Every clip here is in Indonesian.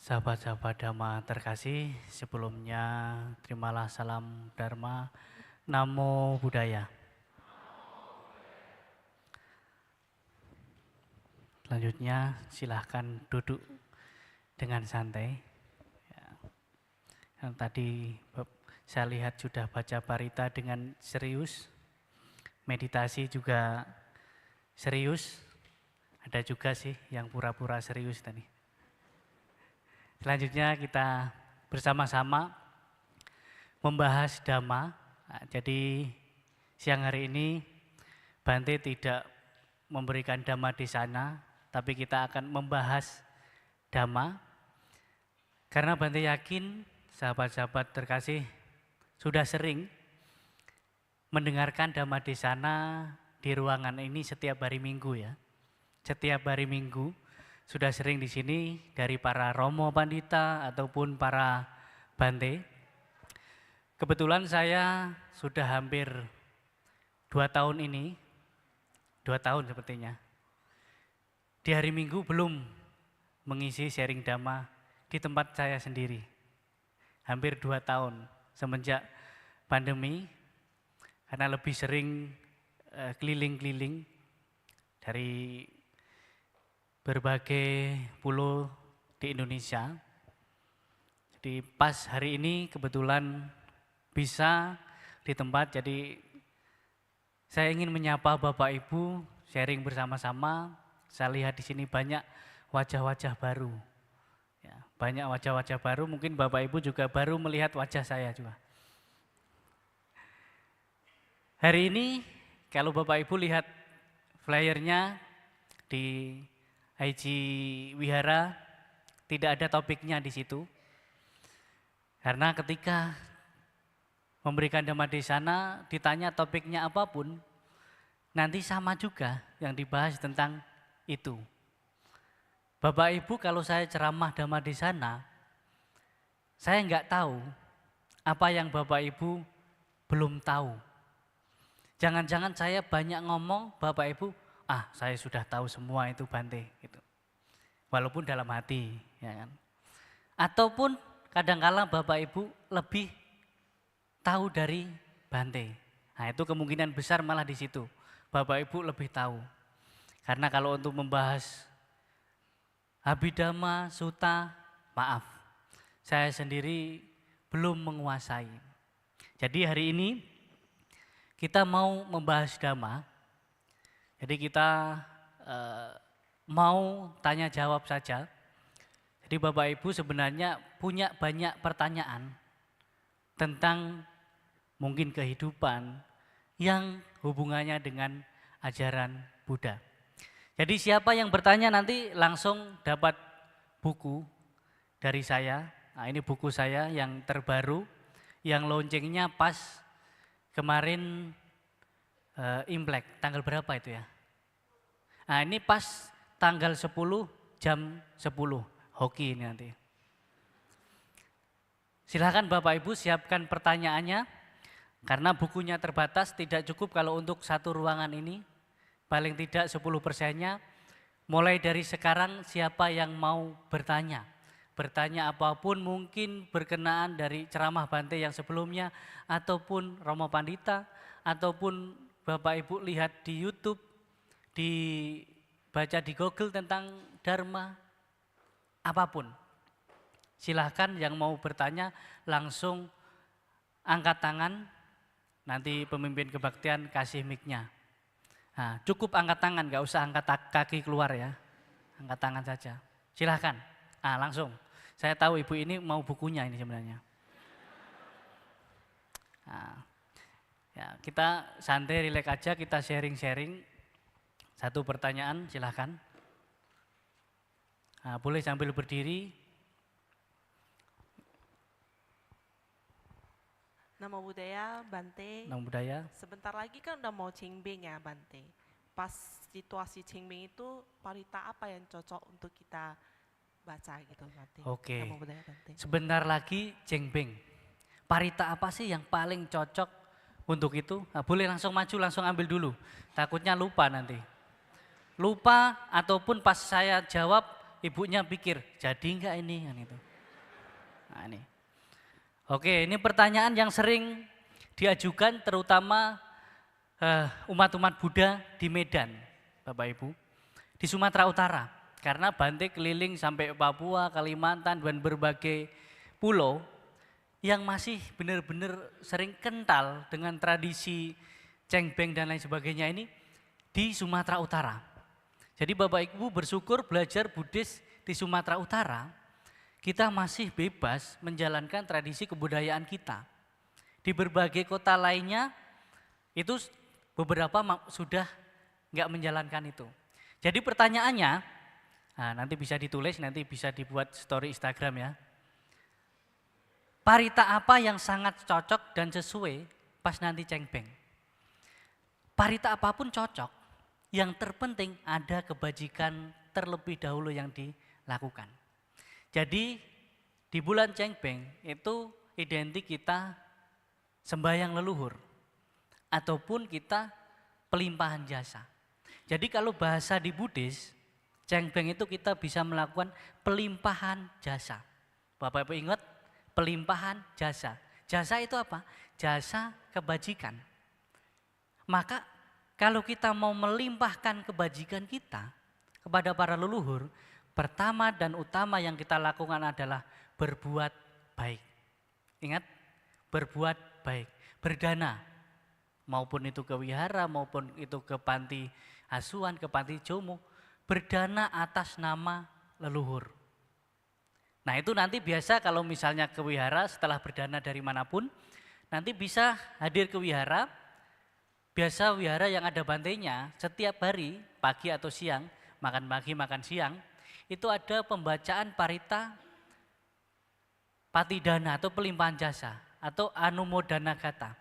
Sahabat-sahabat Dhamma terkasih, sebelumnya terimalah salam Dharma, Namo Buddhaya. Selanjutnya silahkan duduk dengan santai. Yang tadi saya lihat sudah baca parita dengan serius, meditasi juga serius, ada juga sih yang pura-pura serius tadi. Selanjutnya kita bersama-sama membahas Dhamma. Nah, jadi siang hari ini Bante tidak memberikan Dhamma di sana, tapi kita akan membahas Dhamma. Karena Bante yakin sahabat-sahabat terkasih sudah sering mendengarkan Dhamma di sana di ruangan ini setiap hari Minggu ya. Setiap hari Minggu sudah sering di sini dari para Romo Pandita ataupun para Bante. Kebetulan saya sudah hampir 2 tahun ini, 2 tahun sepertinya. Di hari Minggu belum mengisi sharing Dhamma di tempat saya sendiri. Hampir 2 tahun semenjak pandemi, karena lebih sering keliling-keliling dari berbagai pulau di Indonesia. Jadi pas hari ini kebetulan bisa di tempat, jadi saya ingin menyapa Bapak Ibu, sharing bersama-sama. Saya lihat di sini banyak wajah-wajah baru. Ya, banyak wajah-wajah baru, mungkin Bapak Ibu juga baru melihat wajah saya juga. Hari ini kalau Bapak Ibu lihat flyernya di IG Wihara, tidak ada topiknya di situ. Karena ketika memberikan Dhamma di sana, ditanya topiknya apapun, nanti sama juga yang dibahas tentang itu. Bapak Ibu kalau saya ceramah Dhamma di sana, saya enggak tahu apa yang Bapak Ibu belum tahu. Jangan-jangan saya banyak ngomong, Bapak Ibu, saya sudah tahu semua itu Bante, gitu. Walaupun dalam hati, ya kan. Ataupun kadang-kala Bapak Ibu lebih tahu dari Bante. Nah, itu kemungkinan besar malah di situ. Bapak Ibu lebih tahu. Karena kalau untuk membahas Abhidhamma Sutta, maaf, saya sendiri belum menguasai. Jadi hari ini kita mau membahas Dhamma. Jadi kita mau tanya jawab saja. Jadi Bapak Ibu sebenarnya punya banyak pertanyaan tentang mungkin kehidupan yang hubungannya dengan ajaran Buddha. Jadi siapa yang bertanya nanti langsung dapat buku dari saya. Nah, ini buku saya yang terbaru, yang launchingnya pas kemarin Imlek, tanggal berapa itu ya? Nah, ini pas tanggal 10 jam 10, hoki ini nanti. Silakan Bapak Ibu siapkan pertanyaannya, karena bukunya terbatas, tidak cukup kalau untuk satu ruangan ini, paling tidak 10%-nya. Mulai dari sekarang siapa yang mau bertanya, bertanya apapun, mungkin berkenaan dari ceramah Bante yang sebelumnya, ataupun Romo Pandita, ataupun Bapak Ibu lihat di YouTube, dibaca di Google tentang Dharma, apapun. Silahkan yang mau bertanya langsung angkat tangan, nanti pemimpin kebaktian kasih mic-nya. Nah, cukup angkat tangan, gak usah angkat kaki keluar ya, angkat tangan saja. Silahkan, langsung. Saya tahu ibu ini mau bukunya ini sebenarnya. Nah, ya, kita santai, rileks aja, kita sharing-sharing. Satu pertanyaan, silahkan. Nah, boleh sambil berdiri. Namo Buddhaya, Bante. Namo Buddhaya. Sebentar lagi kan udah mau Qingming ya, Bante. Pas situasi Qingming itu, parita apa yang cocok untuk kita baca gitu, Bante? Oke. Namo Buddhaya, Bante. Sebentar lagi Qingming. Parita apa sih yang paling cocok untuk itu? Nah, boleh langsung maju, langsung ambil dulu. Takutnya lupa nanti. Lupa ataupun pas saya jawab ibunya pikir, jadi enggak ini? Kan itu. Nah ini. Oke, ini pertanyaan yang sering diajukan terutama umat-umat Buddha di Medan, Bapak Ibu, di Sumatera Utara. Karena Bante keliling sampai Papua, Kalimantan, dan berbagai pulau yang masih benar-benar sering kental dengan tradisi cengbeng dan lain sebagainya ini di Sumatera Utara. Jadi Bapak Ibu bersyukur belajar Buddhis di Sumatera Utara, kita masih bebas menjalankan tradisi kebudayaan kita. Di berbagai kota lainnya itu beberapa sudah nggak menjalankan itu. Jadi pertanyaannya, nah nanti bisa ditulis, nanti bisa dibuat story Instagram ya. Parita apa yang sangat cocok dan sesuai pas nanti cengbeng? Parita apapun cocok, yang terpenting ada kebajikan terlebih dahulu yang dilakukan. Jadi di bulan cengbeng itu identik kita sembahyang leluhur ataupun kita pelimpahan jasa. Jadi kalau bahasa di Buddhis, cengbeng itu kita bisa melakukan pelimpahan jasa. Bapak Ibu ingat pelimpahan jasa. Jasa itu apa? Jasa kebajikan. Maka kalau kita mau melimpahkan kebajikan kita kepada para leluhur, pertama dan utama yang kita lakukan adalah berbuat baik. Ingat, berbuat baik, berdana. Maupun itu ke wihara, maupun itu ke panti asuhan, ke panti jomo, berdana atas nama leluhur. Nah itu nanti biasa kalau misalnya ke wihara setelah berdana dari manapun, nanti bisa hadir ke wihara. Biasa wihara yang ada bantainya setiap hari pagi atau siang, makan pagi makan siang, itu ada pembacaan parita patidana atau pelimpahan jasa atau anumodana kata.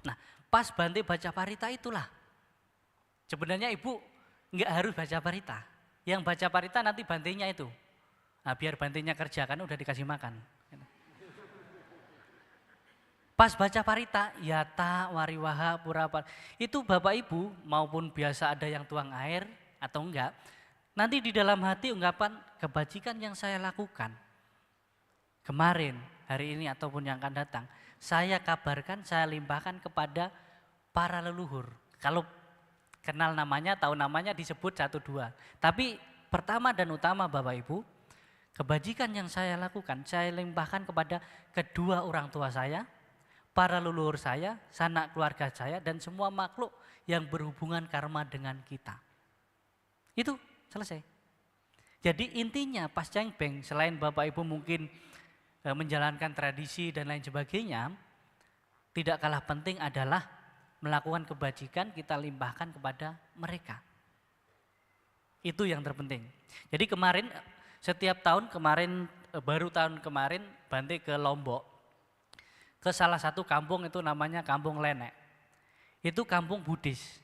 Nah pas Bante baca parita itulah, sebenarnya ibu nggak harus baca parita, yang baca parita nanti bantainya itu. Nah, biar bantainya kerja kan udah dikasih makan. Pas baca parita, yata, wariwaha, purapa, itu Bapak Ibu maupun biasa ada yang tuang air atau enggak, nanti di dalam hati ungkapan kebajikan yang saya lakukan kemarin, hari ini ataupun yang akan datang, saya kabarkan, saya limpahkan kepada para leluhur. Kalau kenal namanya, tahu namanya disebut 1, 2. Tapi pertama dan utama Bapak Ibu, kebajikan yang saya lakukan, saya limpahkan kepada kedua orang tua saya, para leluhur saya, sanak keluarga saya, dan semua makhluk yang berhubungan karma dengan kita. Itu selesai. Jadi intinya pas cengbeng, selain Bapak Ibu mungkin menjalankan tradisi dan lain sebagainya, tidak kalah penting adalah melakukan kebajikan kita limpahkan kepada mereka. Itu yang terpenting. Jadi kemarin, setiap tahun kemarin, baru tahun kemarin Bante ke Lombok, ke salah satu kampung itu namanya Kampung Lenek. Itu kampung Buddhis.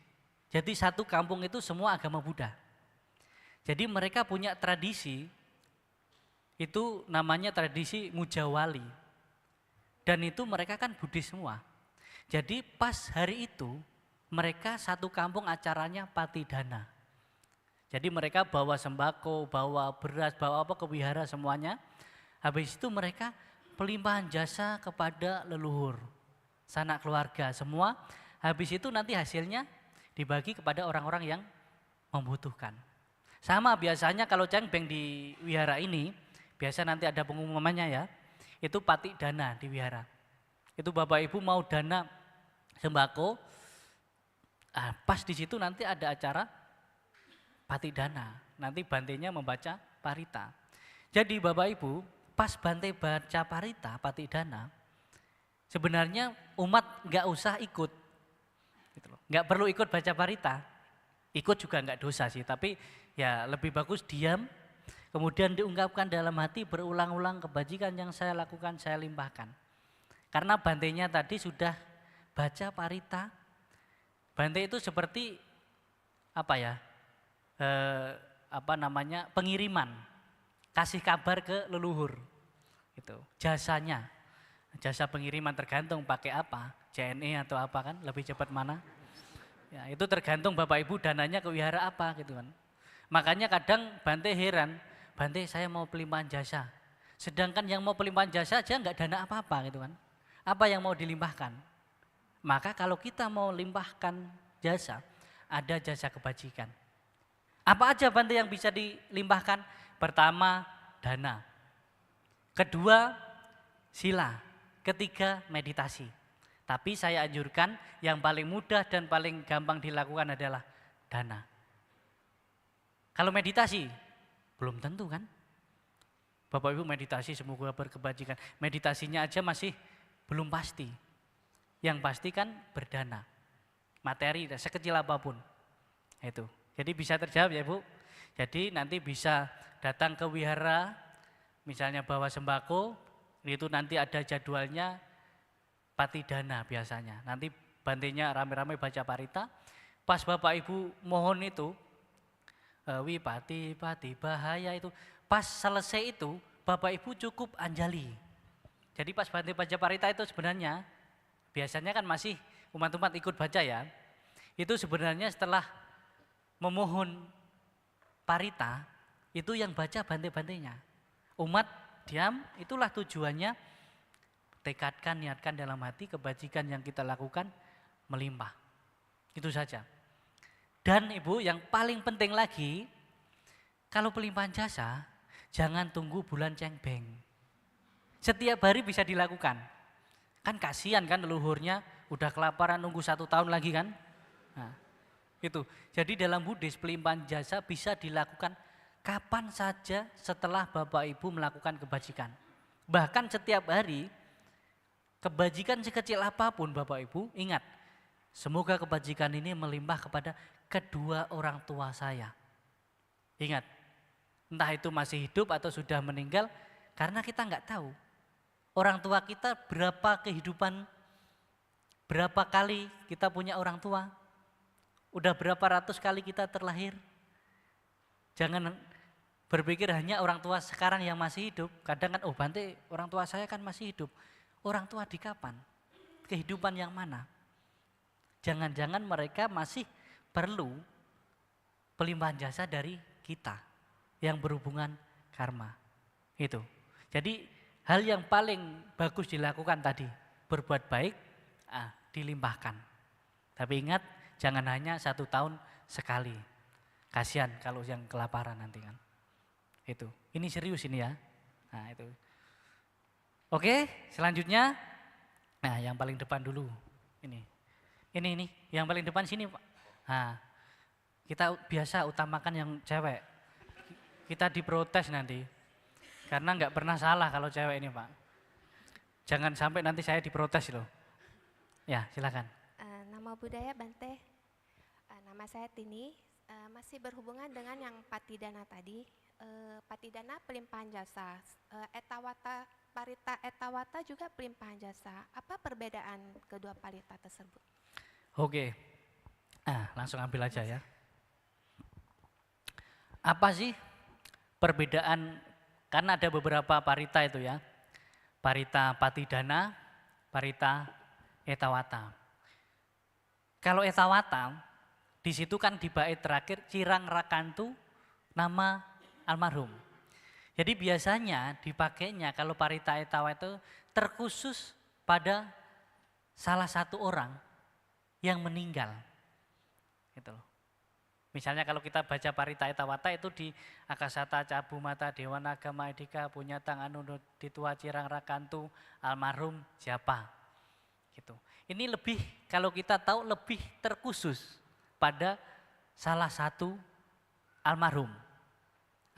Jadi satu kampung itu semua agama Buddha. Jadi mereka punya tradisi, itu namanya tradisi Mujawali. Dan itu mereka kan Buddhis semua. Jadi pas hari itu mereka satu kampung acaranya patidana. Jadi mereka bawa sembako, bawa beras, bawa apa ke wihara semuanya. Habis itu mereka pelimpahan jasa kepada leluhur, sanak keluarga semua. Habis itu nanti hasilnya dibagi kepada orang-orang yang membutuhkan. Sama biasanya kalau cengbeng di wihara ini, biasa nanti ada pengumumannya ya, itu pati dana di wihara. Itu Bapak Ibu mau dana sembako, pas di situ nanti ada acara pati dana, nanti bantainya membaca parita. Jadi Bapak Ibu, pas Bante baca parita, pati dana, sebenarnya umat nggak usah ikut, gitu loh. Nggak perlu ikut baca parita, ikut juga nggak dosa sih, tapi ya lebih bagus diam, kemudian diungkapkan dalam hati berulang-ulang kebajikan yang saya lakukan, saya limpahkan. Karena Bantenya tadi sudah baca parita, Bante itu seperti apa ya, pengiriman, kasih kabar ke leluhur, itu jasanya, jasa pengiriman tergantung pakai apa, JNE atau apa kan, lebih cepat mana? Ya itu tergantung Bapak Ibu dananya ke wihara apa gitu kan. Makanya kadang Bante heran, Bante saya mau pelimpahan jasa. Sedangkan yang mau pelimpahan jasa aja nggak dana apa-apa gitu kan. Apa yang mau dilimpahkan? Maka kalau kita mau limpahkan jasa, ada jasa kebajikan. Apa aja Bante yang bisa dilimpahkan? Pertama, dana. Kedua, sila. Ketiga, meditasi. Tapi saya anjurkan yang paling mudah dan paling gampang dilakukan adalah dana. Kalau meditasi, belum tentu kan? Bapak Ibu meditasi semoga berkebajikan. Meditasinya aja masih belum pasti. Yang pasti kan berdana. Materi sekecil apapun. Itu. Jadi bisa terjawab ya Bu. Jadi nanti bisa datang ke wihara, misalnya bawa sembako, itu nanti ada jadwalnya patidana biasanya. Nanti bantenya rame-rame baca parita. Pas Bapak Ibu mohon itu, wipati, pati, bahaya itu. Pas selesai itu, Bapak Ibu cukup anjali. Jadi pas bante baca parita itu sebenarnya, biasanya kan masih umat-umat ikut baca ya. Itu sebenarnya setelah memohon parita, itu yang baca bante-bantenya. Umat diam, itulah tujuannya. Tekadkan, niatkan dalam hati kebajikan yang kita lakukan melimpah. Itu saja. Dan Ibu yang paling penting lagi, kalau pelimpahan jasa, jangan tunggu bulan cengbeng. Setiap hari bisa dilakukan. Kan kasihan kan leluhurnya udah kelaparan nunggu 1 tahun lagi kan. Nah, itu. Jadi dalam Buddhis pelimpahan jasa bisa dilakukan kapan saja setelah Bapak Ibu melakukan kebajikan. Bahkan setiap hari, kebajikan sekecil apapun Bapak Ibu, ingat, semoga kebajikan ini melimpah kepada kedua orang tua saya. Ingat, entah itu masih hidup atau sudah meninggal, karena kita nggak tahu. Orang tua kita berapa kehidupan, berapa kali kita punya orang tua, udah berapa ratus kali kita terlahir. Jangan berpikir hanya orang tua sekarang yang masih hidup. Kadang kan, oh Bante orang tua saya kan masih hidup. Orang tua di kapan? Kehidupan yang mana? Jangan-jangan mereka masih perlu pelimpahan jasa dari kita yang berhubungan karma. Itu. Jadi hal yang paling bagus dilakukan tadi, berbuat baik, dilimpahkan. Tapi ingat, jangan hanya 1 tahun sekali. Kasihan kalau yang kelaparan nanti kan. Itu. Ini serius ini ya. Nah itu. Oke, selanjutnya, nah yang paling depan dulu, ini, yang paling depan sini Pak. Nah, kita biasa utamakan yang cewek, kita diprotes nanti, karena nggak pernah salah kalau cewek ini Pak. Jangan sampai nanti saya diprotes loh. Ya, silakan. Nama budaya Bante, nama saya Tini, masih berhubungan dengan yang patidana tadi. Patidana pelimpahan jasa, etawata, parita etawata juga pelimpahan jasa. Apa perbedaan kedua parita tersebut? Oke, langsung ambil aja ya. Apa sih perbedaan, karena ada beberapa parita itu ya. Parita patidana, parita etawata. Kalau etawata, di situ kan di bait terakhir, cirang rakantu, nama almarhum. Jadi biasanya dipakainya kalau parita etawa itu terkhusus pada salah satu orang yang meninggal. Gitu loh. Misalnya kalau kita baca parita etawata itu di Akasata Cabu Mata Dewa Naga Maedika Punyatang Anu Ditua Cirang Rakantu almarhum siapa. Gitu. Ini lebih, kalau kita tahu lebih terkhusus pada salah satu almarhum.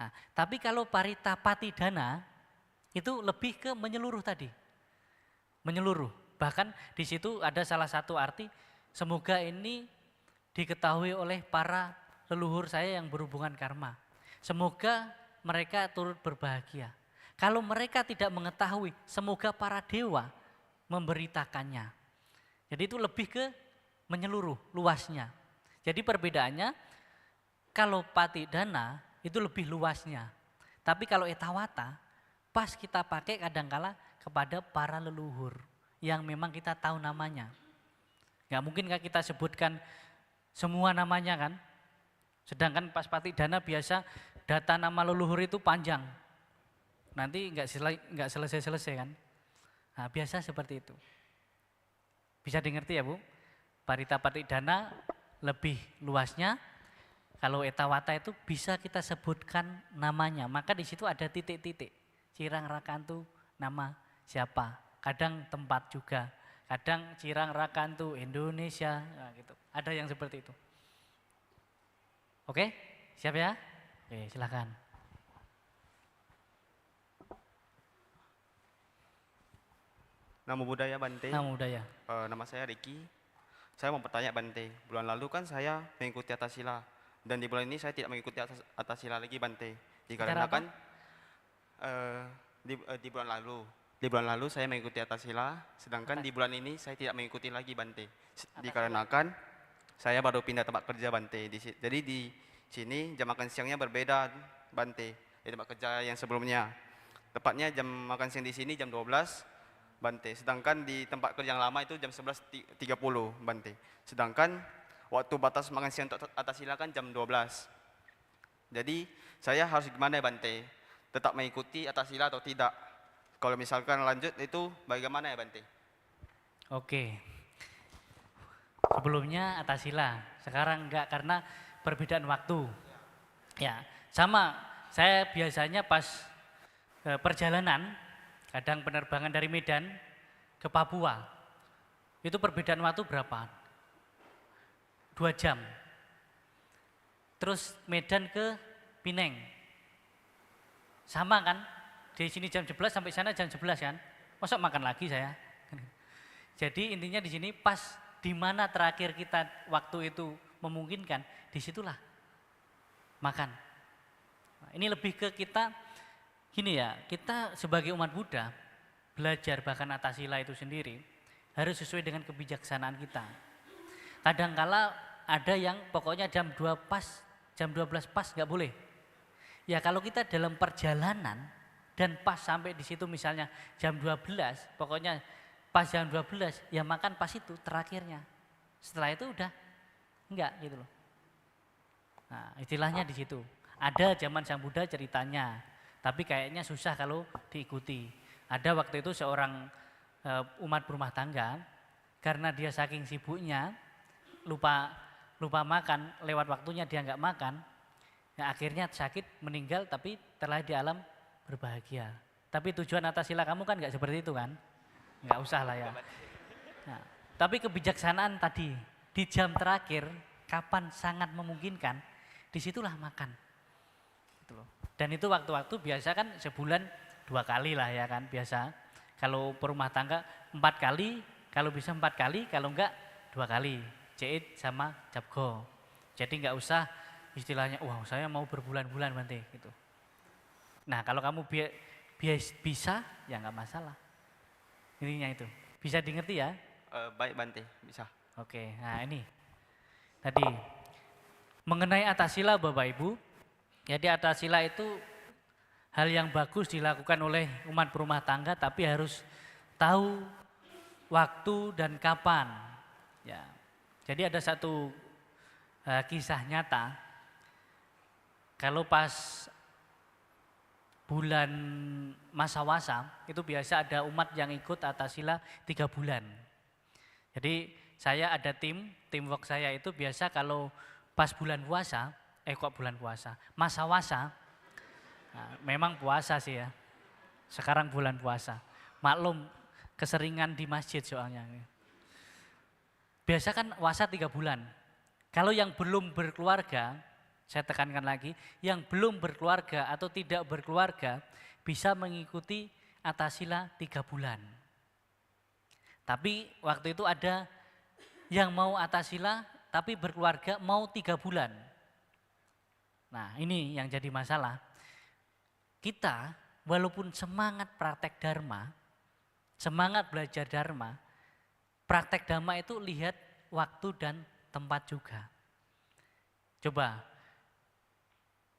Nah, tapi kalau parita patidana itu lebih ke menyeluruh tadi. Menyeluruh. Bahkan di situ ada salah satu arti, semoga ini diketahui oleh para leluhur saya yang berhubungan karma. Semoga mereka turut berbahagia. Kalau mereka tidak mengetahui, semoga para dewa memberitakannya. Jadi itu lebih ke menyeluruh, luasnya. Jadi perbedaannya, kalau patidana itu lebih luasnya. Tapi kalau etawata, pas kita pakai kadangkala kepada para leluhur yang memang kita tahu namanya. Gak mungkin kan kita sebutkan semua namanya kan. Sedangkan pas patidana biasa data nama leluhur itu panjang. Nanti nggak selesai-selesai kan. Nah, biasa seperti itu. Bisa dimengerti ya Bu? Parita Patidana lebih luasnya, kalau Etawata itu bisa kita sebutkan namanya. Maka di situ ada titik-titik. Cirang Rakantu nama siapa. Kadang tempat juga. Kadang Cirang Rakantu Indonesia. Nah, gitu. Ada yang seperti itu. Oke, siap ya? Oke, silakan. Namo Buddhaya Bante. Namo Buddhaya. Nama saya Ricky. Saya mau bertanya Bante. Bulan lalu kan saya mengikuti Atasila. Dan di bulan ini saya tidak mengikuti Atasila lagi Bante. Dikarenakan di bulan lalu saya mengikuti Atasila. Sedangkan di bulan ini saya tidak mengikuti lagi Bante. Dikarenakan saya baru pindah tempat kerja Bante. Jadi di sini jam makan siangnya berbeda Bante. Di tempat kerja yang sebelumnya. Tepatnya jam makan siang di sini jam 12 Bante. Sedangkan di tempat kerja yang lama itu jam 11.30 Bante. Sedangkan waktu batas makan siang untuk Atasila kan jam 12. Jadi saya harus gimana ya Bante? Tetap mengikuti Atasila atau tidak? Kalau misalkan lanjut itu bagaimana ya Bante? Oke. Sebelumnya Atasila, sekarang enggak karena perbedaan waktu. Ya, sama. Saya biasanya pas perjalanan, kadang penerbangan dari Medan ke Papua, itu perbedaan waktu berapa? 2 jam. Terus Medan ke Pineng, sama kan? Di sini jam 11 sampai sana jam 11 kan? Masa makan lagi saya? Jadi intinya di sini pas di mana terakhir kita waktu itu memungkinkan, disitulah makan. Nah, ini lebih ke kita gini ya, kita sebagai umat Buddha belajar bahkan Atasila itu sendiri harus sesuai dengan kebijaksanaan kita. Kadangkala ada yang pokoknya jam 2 pas, jam 12 pas nggak boleh. Ya kalau kita dalam perjalanan dan pas sampai di situ misalnya jam 12, pokoknya pas jam 12 ya makan pas itu terakhirnya. Setelah itu udah enggak gitu loh. Nah, istilahnya di situ. Ada zaman Sang Buddha ceritanya, tapi kayaknya susah kalau diikuti. Ada waktu itu seorang umat berumah tangga, karena dia saking sibuknya lupa makan, lewat waktunya dia nggak makan, ya akhirnya sakit meninggal tapi terlahir di alam berbahagia. Tapi tujuan Atasila kamu kan nggak seperti itu kan? Nggak usah lah ya. Nah, tapi kebijaksanaan tadi di jam terakhir kapan sangat memungkinkan, disitulah makan. Gitu loh. Dan itu waktu-waktu biasa kan sebulan 2 kali lah ya kan biasa. Kalau perumah tangga 4 kali, kalau bisa 4 kali, kalau enggak 2 kali. Jait sama Japgo. Jadi enggak usah istilahnya, wah saya mau berbulan-bulan Bante gitu. Nah kalau kamu bisa ya enggak masalah. Intinya itu. Bisa dimengerti ya? Baik Bante, bisa. Oke, nah ini. Tadi mengenai Atasila Bapak Ibu, jadi Atasila itu hal yang bagus dilakukan oleh umat berumah tangga tapi harus tahu waktu dan kapan. Ya. Jadi ada satu kisah nyata, kalau pas bulan masa wasa itu biasa ada umat yang ikut Atasila 3 bulan. Jadi saya ada teamwork saya itu biasa kalau pas bulan puasa, masa wasa, nah, memang puasa sih ya, sekarang bulan puasa, maklum keseringan di masjid soalnya. Biasa kan puasa 3 bulan, kalau yang belum berkeluarga, saya tekankan lagi, yang belum berkeluarga atau tidak berkeluarga bisa mengikuti Atasila 3 bulan. Tapi waktu itu ada yang mau Atasila tapi berkeluarga mau 3 bulan. Nah ini yang jadi masalah. Kita walaupun semangat praktek Dharma, semangat belajar Dharma, praktek Dharma itu lihat waktu dan tempat juga. Coba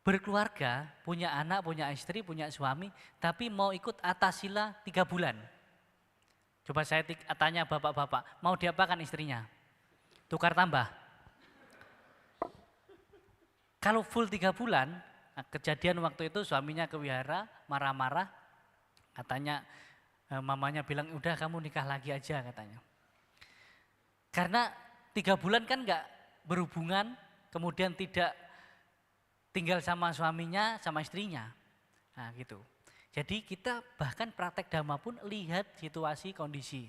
berkeluarga, punya anak, punya istri, punya suami, tapi mau ikut Atasila 3 bulan. Coba saya tanya bapak-bapak, mau diapakan istrinya? Tukar tambah. Kalau full 3 bulan, Nah, kejadian waktu itu suaminya ke wihara, marah-marah, katanya mamanya bilang, udah kamu nikah lagi aja katanya. Karena 3 bulan kan nggak berhubungan, kemudian tidak tinggal sama suaminya, sama istrinya. Nah gitu. Jadi kita bahkan praktek dhamma pun lihat situasi, kondisi.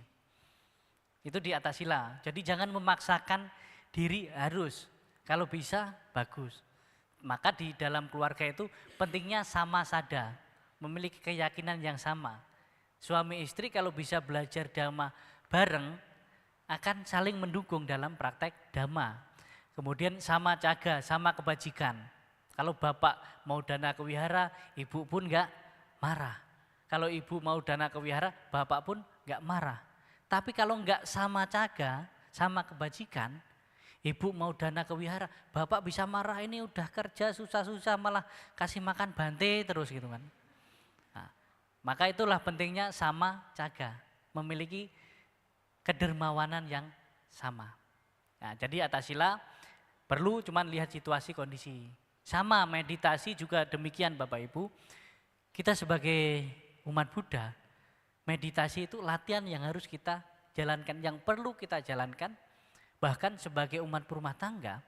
Itu di atas sila. Jadi jangan memaksakan diri harus. Kalau bisa, bagus. Maka di dalam keluarga itu pentingnya sama sada, memiliki keyakinan yang sama. Suami istri kalau bisa belajar dhamma bareng, akan saling mendukung dalam praktek dhamma. Kemudian sama caga, sama kebajikan. Kalau bapak mau dana ke wihara, ibu pun enggak marah. Kalau ibu mau dana ke wihara, bapak pun enggak marah. Tapi kalau enggak sama caga, sama kebajikan, ibu mau dana ke wihara, bapak bisa marah, ini udah kerja susah-susah malah kasih makan bante terus gitu kan. Nah, maka itulah pentingnya sama caga, memiliki kedermawanan yang sama. Nah, jadi atas sila perlu cuman lihat situasi kondisi. Sama meditasi juga demikian Bapak Ibu. Kita sebagai umat Buddha, meditasi itu latihan yang harus kita jalankan, yang perlu kita jalankan. Bahkan sebagai umat rumah tangga,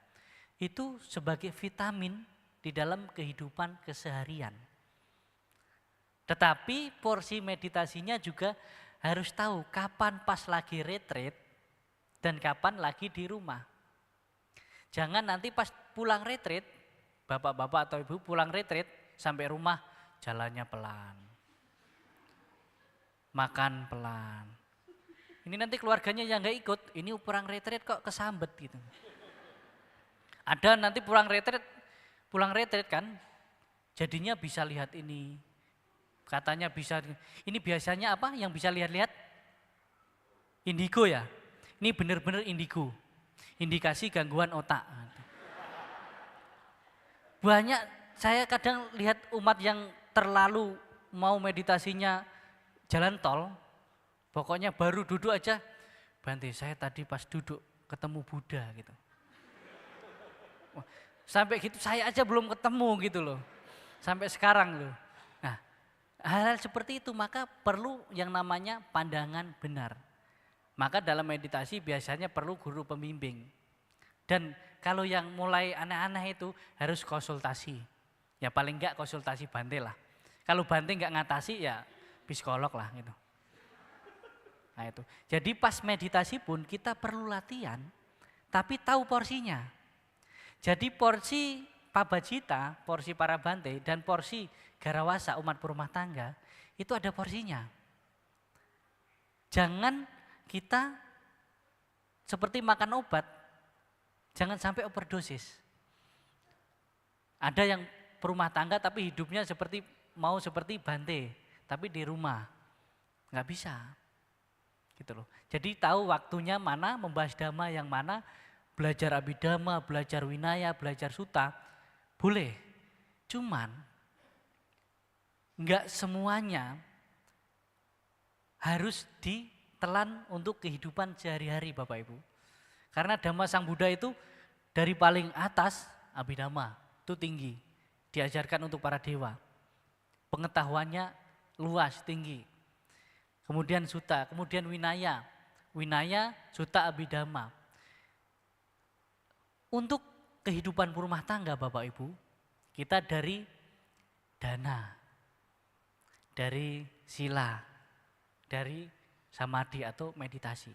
itu sebagai vitamin di dalam kehidupan keseharian. Tetapi porsi meditasinya juga harus tahu kapan pas lagi retreat dan kapan lagi di rumah. Jangan nanti pas pulang retreat, bapak-bapak atau ibu pulang retreat sampai rumah jalannya pelan. Makan pelan. Ini nanti keluarganya yang nggak ikut, ini pulang retreat kok kesambet gitu. Ada nanti pulang retreat kan, jadinya bisa lihat ini, katanya bisa, ini biasanya apa yang bisa lihat-lihat? Indigo ya, ini benar-benar indigo, indikasi gangguan otak. Banyak, saya kadang lihat umat yang terlalu mau meditasinya jalan tol, pokoknya baru duduk aja, Bante saya tadi pas duduk ketemu Buddha gitu. Wah, sampai gitu saya aja belum ketemu gitu loh, sampai sekarang loh. Nah hal-hal seperti itu maka perlu yang namanya pandangan benar. Maka dalam meditasi biasanya perlu guru pembimbing. Dan kalau yang mulai aneh-aneh itu harus konsultasi. Ya paling enggak konsultasi Bante lah. Kalau Bante enggak ngatasi ya psikolog lah gitu. Nah itu. Jadi pas meditasi pun kita perlu latihan, tapi tahu porsinya. Jadi porsi pabajita, porsi para Bante dan porsi garawasa umat rumah tangga itu ada porsinya. Jangan kita seperti makan obat, jangan sampai overdosis. Ada yang perumah tangga tapi hidupnya seperti Bante, tapi di rumah nggak bisa. Gitu loh. Jadi tahu waktunya mana, membahas dhamma yang mana, belajar abhidhamma, belajar winaya, belajar sutta, boleh. Cuman enggak semuanya harus ditelan untuk kehidupan sehari-hari Bapak Ibu. Karena Dhamma Sang Buddha itu dari paling atas abhidhamma, itu tinggi. Diajarkan untuk para dewa. Pengetahuannya luas, tinggi. Kemudian sutta, kemudian winaya. Winaya, sutta, abhidhamma. Untuk kehidupan rumah tangga Bapak Ibu, kita dari dana, dari sila, dari samadhi atau meditasi.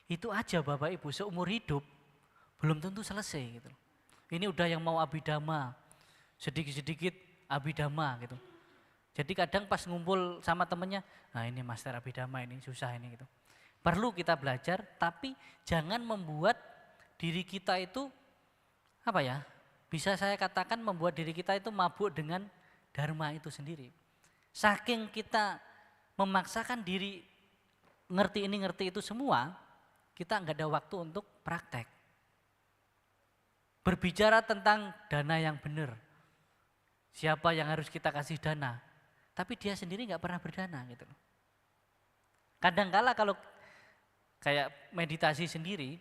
Itu aja Bapak Ibu seumur hidup belum tentu selesai gitu. Ini udah yang mau abhidhamma, sedikit-sedikit abhidhamma gitu. Jadi kadang pas ngumpul sama temennya, nah ini master abhidhamma ini susah ini gitu. Perlu kita belajar tapi jangan membuat diri kita itu apa ya, bisa saya katakan membuat diri kita itu mabuk dengan dharma itu sendiri. Saking kita memaksakan diri ngerti ini ngerti itu semua, kita nggak ada waktu untuk praktek. Berbicara tentang dana yang benar, siapa yang harus kita kasih dana, tapi dia sendiri nggak pernah berdana gitu. Kadangkala kalau kayak meditasi sendiri,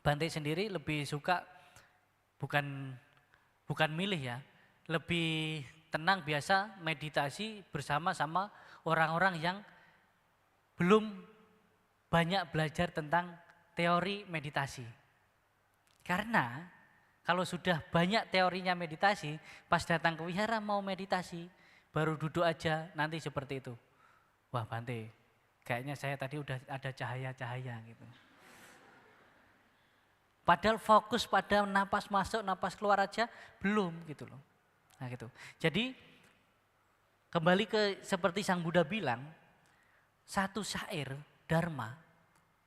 Bante sendiri lebih suka bukan milih ya, lebih tenang biasa meditasi bersama-sama orang-orang yang belum banyak belajar tentang teori meditasi. Karena kalau sudah banyak teorinya meditasi, pas datang ke wihara mau meditasi, baru duduk aja nanti seperti itu. Wah Bante, kayaknya saya tadi udah ada cahaya-cahaya gitu. Padahal fokus pada napas masuk, napas keluar aja belum gitu loh. Nah gitu. Jadi kembali ke seperti Sang Buddha bilang, satu syair dharma,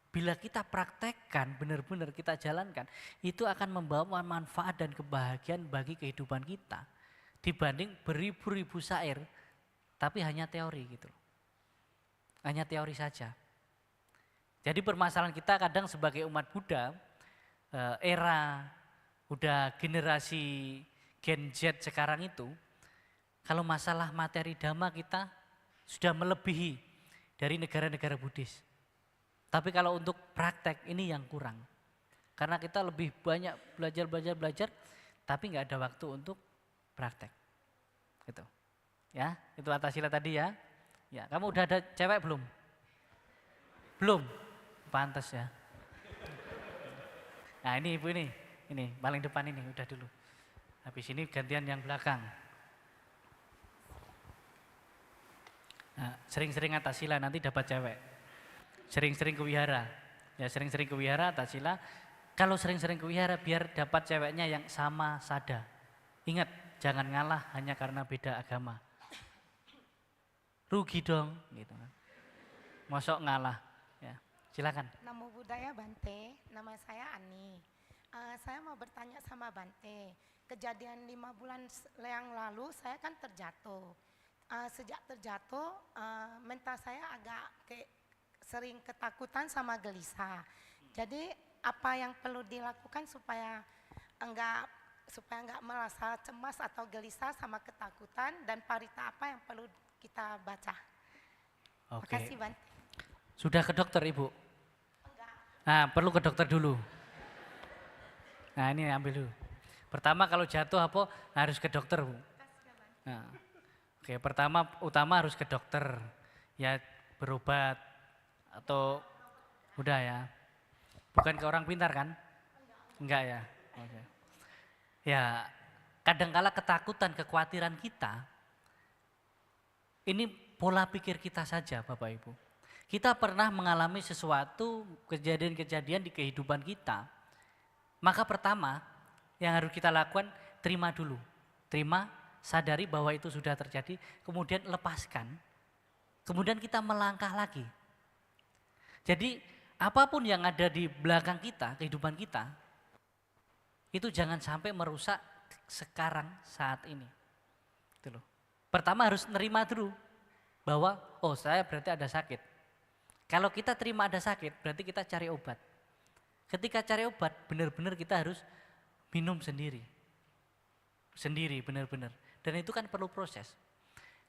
bila kita praktekkan, benar-benar kita jalankan, itu akan membawa manfaat dan kebahagiaan bagi kehidupan kita. Dibanding beribu-ribu syair, tapi hanya teori gitu loh. Hanya teori saja. Jadi permasalahan kita kadang sebagai umat Buddha, era udah generasi Gen Z sekarang itu, kalau masalah materi dhamma kita sudah melebihi dari negara-negara Buddhis. Tapi kalau untuk praktek ini yang kurang. Karena kita lebih banyak belajar, tapi nggak ada waktu untuk praktek. Gitu. Ya, itu Atasila tadi ya. Ya, kamu udah ada cewek belum? Belum? Pantas ya. Nah ini ibu ini paling depan ini udah dulu. Habis ini gantian yang belakang. Nah, sering-sering Atasila nanti dapat cewek. Sering-sering ke wihara. Ya sering-sering ke wihara Atasila. Kalau sering-sering ke wihara biar dapat ceweknya yang sama sada. Ingat, jangan ngalah hanya karena beda agama. Rugi dong gitu kan. Mosok ngalah. Ya, silakan. Namo Buddhaya Bante, nama saya Ani. Saya mau bertanya sama Bante, kejadian 5 bulan yang lalu saya kan terjatuh. Sejak terjatuh, mental saya agak sering ketakutan sama gelisah. Jadi apa yang perlu dilakukan supaya enggak merasa cemas atau gelisah sama ketakutan, dan parita apa yang perlu kita baca? Oke. Makasih Bante. Sudah ke dokter Ibu? Enggak. Nah perlu ke dokter dulu. Nah ini ambil dulu. Pertama kalau jatuh apa harus ke dokter Bu. Nah, oke utama harus ke dokter. Ya berobat atau udah ya. Bukan ke orang pintar kan? Enggak ya. Oke. Ya kadangkala ketakutan, kekhawatiran kita ini pola pikir kita saja Bapak Ibu. Kita pernah mengalami sesuatu kejadian-kejadian di kehidupan kita. Maka pertama yang harus kita lakukan terima dulu. Terima, sadari bahwa itu sudah terjadi, kemudian lepaskan. Kemudian kita melangkah lagi. Jadi apapun yang ada di belakang kita, kehidupan kita, itu jangan sampai merusak sekarang saat ini. Itu loh. Pertama harus nerima dulu bahwa oh saya berarti ada sakit. Kalau kita terima ada sakit berarti kita cari obat. Ketika cari obat benar-benar kita harus minum sendiri. Sendiri benar-benar. Dan itu kan perlu proses.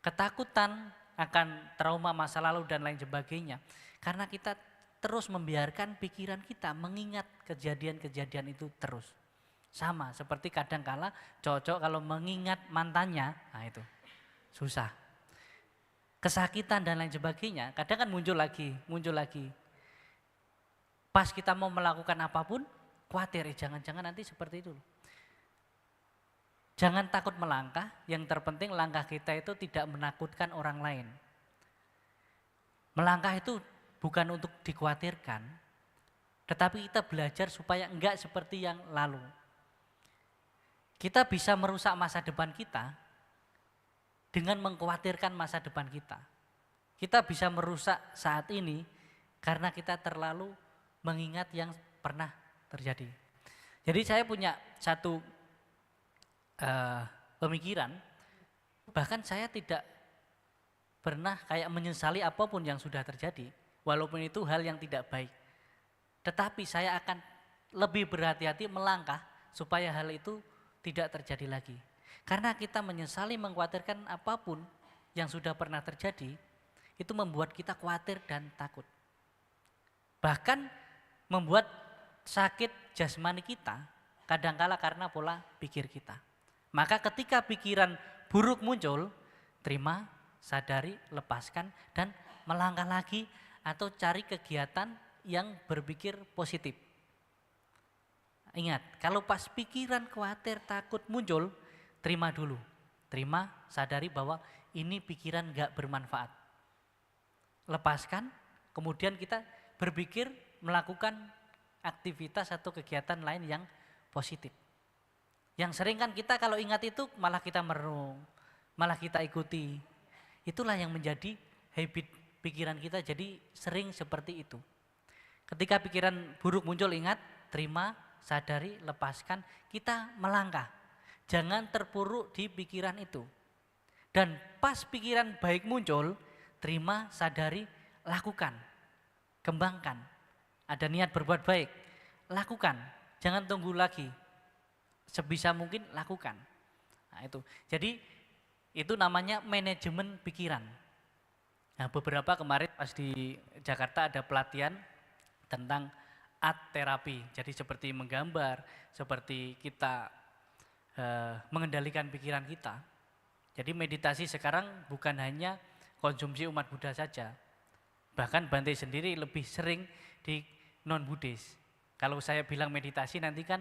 Ketakutan akan trauma masa lalu dan lain sebagainya. Karena kita terus membiarkan pikiran kita mengingat kejadian-kejadian itu terus. Sama seperti kadangkala cocok kalau mengingat mantannya, nah itu susah. Kesakitan dan lain sebagainya, kadang kan muncul lagi. Pas kita mau melakukan apapun, khawatir, jangan-jangan nanti seperti itu. Jangan takut melangkah, yang terpenting langkah kita itu tidak menakutkan orang lain. Melangkah itu bukan untuk dikhawatirkan, tetapi kita belajar supaya enggak seperti yang lalu. Kita bisa merusak masa depan kita dengan mengkhawatirkan masa depan kita. Kita bisa merusak saat ini karena kita terlalu mengingat yang pernah terjadi. Jadi saya punya satu pemikiran, bahkan saya tidak pernah kayak menyesali apapun yang sudah terjadi, walaupun itu hal yang tidak baik. Tetapi saya akan lebih berhati-hati melangkah supaya hal itu tidak terjadi lagi. Karena kita menyesali, mengkhawatirkan apapun yang sudah pernah terjadi, itu membuat kita khawatir dan takut. Bahkan membuat sakit jasmani kita, kadangkala karena pola pikir kita. Maka ketika pikiran buruk muncul, terima, sadari, lepaskan, dan melangkah lagi atau cari kegiatan yang berpikir positif. Ingat, kalau pas pikiran khawatir, takut muncul, terima dulu. Terima, sadari bahwa ini pikiran gak bermanfaat. Lepaskan, kemudian kita berpikir melakukan aktivitas atau kegiatan lain yang positif. Yang sering kan kita kalau ingat itu malah kita merenung, malah kita ikuti. Itulah yang menjadi habit pikiran kita, jadi sering seperti itu. Ketika pikiran buruk muncul, ingat, terima, sadari, lepaskan, kita melangkah. Jangan terpuruk di pikiran itu. Dan pas pikiran baik muncul, terima, sadari, lakukan, kembangkan. Ada niat berbuat baik, lakukan, jangan tunggu lagi. Sebisa mungkin lakukan. Nah, itu. Jadi itu namanya manajemen pikiran. Nah, beberapa kemarin pas di Jakarta ada pelatihan tentang art terapi. Jadi seperti menggambar, seperti kita mengendalikan pikiran kita. Jadi meditasi sekarang bukan hanya konsumsi umat Buddha saja. Bahkan Bante sendiri lebih sering di non-Buddhis. Kalau saya bilang meditasi nanti kan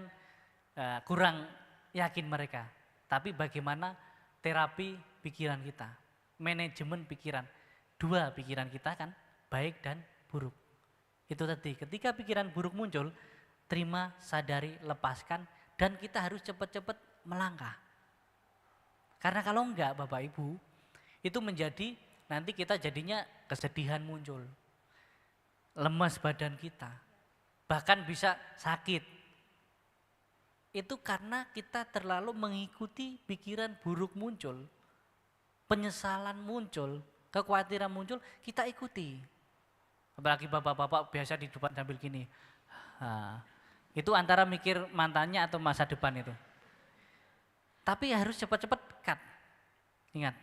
kurang yakin mereka. Tapi bagaimana terapi pikiran kita, manajemen pikiran. Dua pikiran kita kan, baik dan buruk. Itu tadi, ketika pikiran buruk muncul, terima, sadari, lepaskan, dan kita harus cepat-cepat melangkah. Karena kalau enggak Bapak Ibu, itu menjadi nanti kita jadinya kesedihan muncul. Lemas badan kita, bahkan bisa sakit. Itu karena kita terlalu mengikuti pikiran buruk muncul, penyesalan muncul, kekhawatiran muncul, kita ikuti. Apalagi bapak-bapak biasa di depan sambil gini. Nah, itu antara mikir mantannya atau masa depan itu. Tapi harus cepat-cepat cut. Ingat.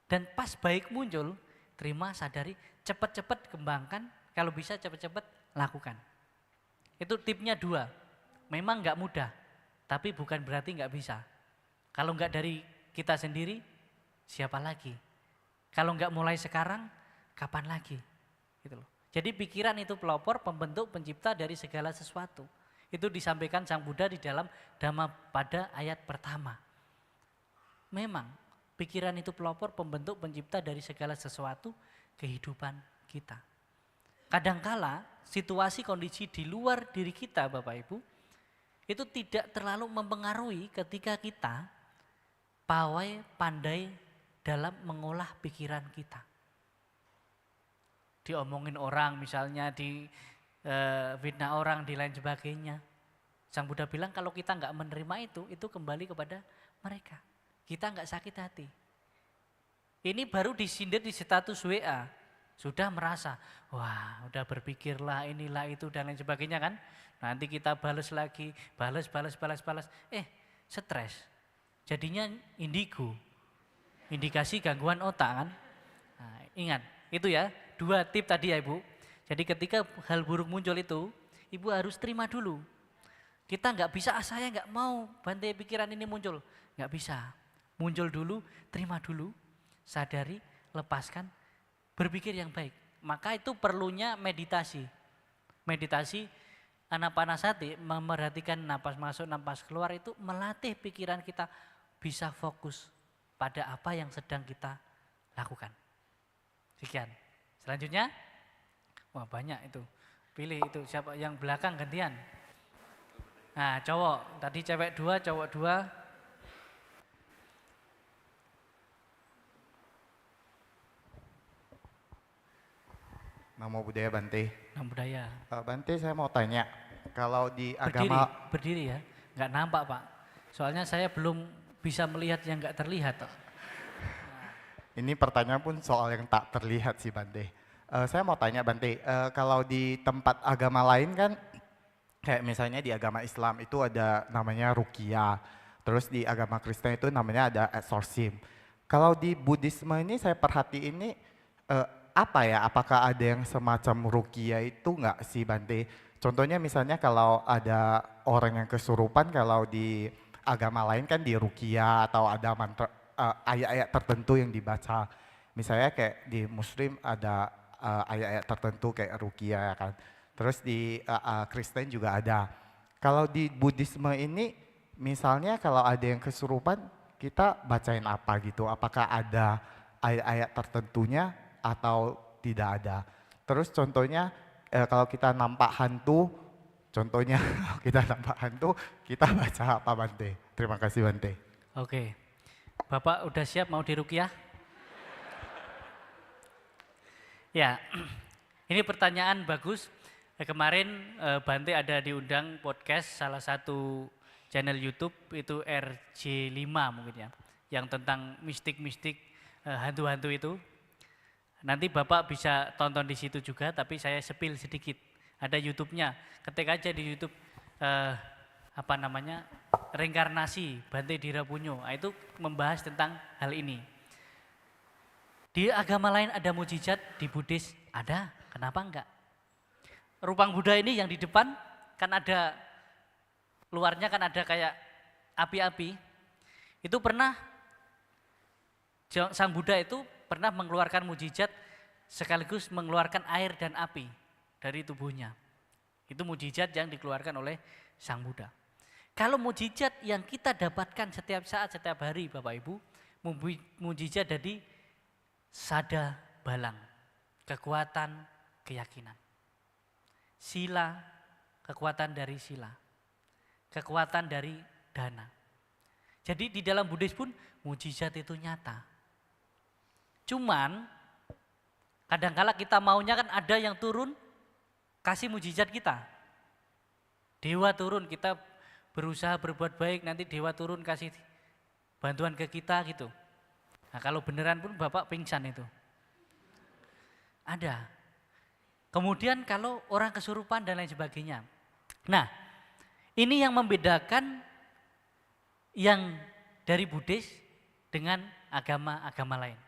Dan pas baik muncul, terima, sadari, cepat-cepat kembangkan, kalau bisa cepat-cepat lakukan. Itu tipnya 2. Memang enggak mudah, tapi bukan berarti enggak bisa. Kalau enggak dari kita sendiri, siapa lagi? Kalau enggak mulai sekarang, kapan lagi? Gitu loh. Jadi pikiran itu pelopor, pembentuk, pencipta dari segala sesuatu. Itu disampaikan Sang Buddha di dalam Dhammapada ayat pertama. Memang pikiran itu pelopor, pembentuk, pencipta dari segala sesuatu kehidupan kita. Kadangkala situasi kondisi di luar diri kita Bapak Ibu, itu tidak terlalu mempengaruhi ketika kita pawai pandai dalam mengolah pikiran kita. Diomongin orang misalnya, fitnah orang, di lain sebagainya. Sang Buddha bilang kalau kita nggak menerima itu kembali kepada mereka. Kita nggak sakit hati. Ini baru disindir di status WA. Sudah merasa, wah udah berpikirlah inilah itu dan lain sebagainya kan. Nanti kita balas lagi, balas. Stres. Jadinya indigo. Indikasi gangguan otak kan. Nah, ingat, itu ya 2 tip tadi ya Ibu. Jadi ketika hal buruk muncul itu, Ibu harus terima dulu. Kita nggak bisa, saya nggak mau Bante pikiran ini muncul. Nggak bisa. Muncul dulu, terima dulu, sadari, lepaskan, berpikir yang baik. Maka itu perlunya meditasi. Meditasi anapanasati, memerhatikan napas masuk, napas keluar itu melatih pikiran kita bisa fokus pada apa yang sedang kita lakukan. Sekian. Selanjutnya, wah banyak itu. Pilih itu siapa yang belakang gantian. Nah cowok, tadi cewek 2, cowok 2. Namo Buddhaya Bante. Namo Buddhaya. Bante saya mau tanya, kalau di Berdiri, agama... berdiri ya, nggak nampak Pak. Soalnya saya belum bisa melihat yang nggak terlihat. Ini pertanyaan pun soal yang tak terlihat sih Bante. Saya mau tanya Bante, kalau di tempat agama lain kan, kayak misalnya di agama Islam itu ada namanya ruqyah, terus di agama Kristen itu namanya ada exorcism. Kalau di Buddhisme ini saya perhatiin ini, apa ya, apakah ada yang semacam ruqyah itu enggak sih Bante? Contohnya misalnya kalau ada orang yang kesurupan, kalau di agama lain kan di ruqyah atau ada mantra ayat-ayat tertentu yang dibaca. Misalnya kayak di Muslim ada ayat-ayat tertentu kayak ruqyah kan. Terus di Kristen juga ada. Kalau di Buddhisme ini misalnya kalau ada yang kesurupan kita bacain apa gitu? Apakah ada ayat-ayat tertentunya atau tidak ada? Terus contohnya kalau kita nampak hantu, contohnya kita nampak hantu, kita baca apa Bante? Terima kasih Bante. Oke. Bapak udah siap mau diruqyah? Ya, ini pertanyaan bagus. Kemarin Bante ada diundang podcast salah satu channel YouTube itu RJ5 mungkin ya, yang tentang mistik-mistik hantu-hantu itu. Nanti Bapak bisa tonton di situ juga, tapi saya sepil sedikit. Ada YouTube-nya, ketik aja di YouTube apa namanya, reinkarnasi Bante Dirapunyo. Nah, itu membahas tentang hal ini. Di agama lain ada mujizat, di Buddhis ada, kenapa enggak? Rupang Buddha ini yang di depan kan ada, luarnya kan ada kayak api-api. Itu pernah, Sang Buddha itu pernah mengeluarkan mujizat sekaligus mengeluarkan air dan api dari tubuhnya. Itu mujizat yang dikeluarkan oleh Sang Buddha. Kalau mujizat yang kita dapatkan setiap saat, setiap hari Bapak Ibu, mujizat dari sada balang, kekuatan keyakinan. Sila, kekuatan dari sila. Kekuatan dari dana. Jadi di dalam Buddhis pun mujizat itu nyata. Cuman kadang-kala kita maunya kan ada yang turun kasih mujizat kita. Dewa turun, kita berusaha berbuat baik, nanti dewa turun kasih bantuan ke kita gitu. Nah kalau beneran pun Bapak pingsan itu. Ada. Kemudian kalau orang kesurupan dan lain sebagainya. Nah, ini yang membedakan yang dari Buddhis dengan agama-agama lain.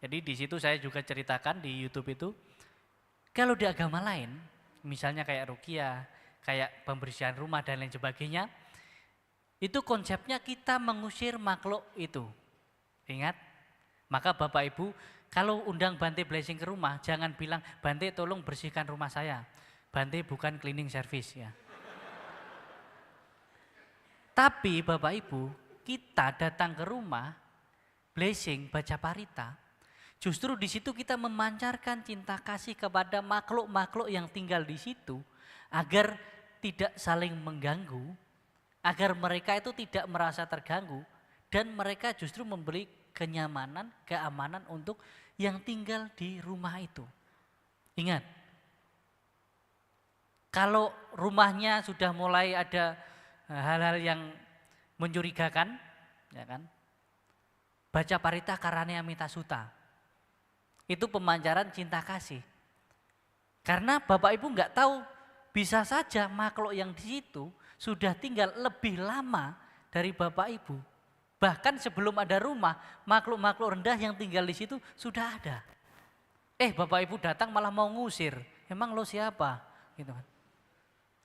Jadi di situ saya juga ceritakan di YouTube itu, kalau di agama lain, misalnya kayak ruqyah, kayak pembersihan rumah dan lain sebagainya, itu konsepnya kita mengusir makhluk itu. Ingat? Maka Bapak Ibu, kalau undang Bante Blessing ke rumah, jangan bilang, Bante tolong bersihkan rumah saya. Bante bukan cleaning service ya. Tapi Bapak Ibu, kita datang ke rumah, Blessing, baca parita, justru di situ kita memancarkan cinta kasih kepada makhluk-makhluk yang tinggal di situ, agar tidak saling mengganggu, agar mereka itu tidak merasa terganggu, dan mereka justru memberi kenyamanan, keamanan untuk yang tinggal di rumah itu. Ingat, kalau rumahnya sudah mulai ada hal-hal yang mencurigakan, ya kan? Baca parita Karanea Mita Sutta. Itu pemancaran cinta kasih. Karena Bapak Ibu enggak tahu, bisa saja makhluk yang di situ sudah tinggal lebih lama dari Bapak Ibu. Bahkan sebelum ada rumah, makhluk-makhluk rendah yang tinggal di situ sudah ada. Bapak Ibu datang malah mau ngusir. Emang lo siapa? Gitu kan.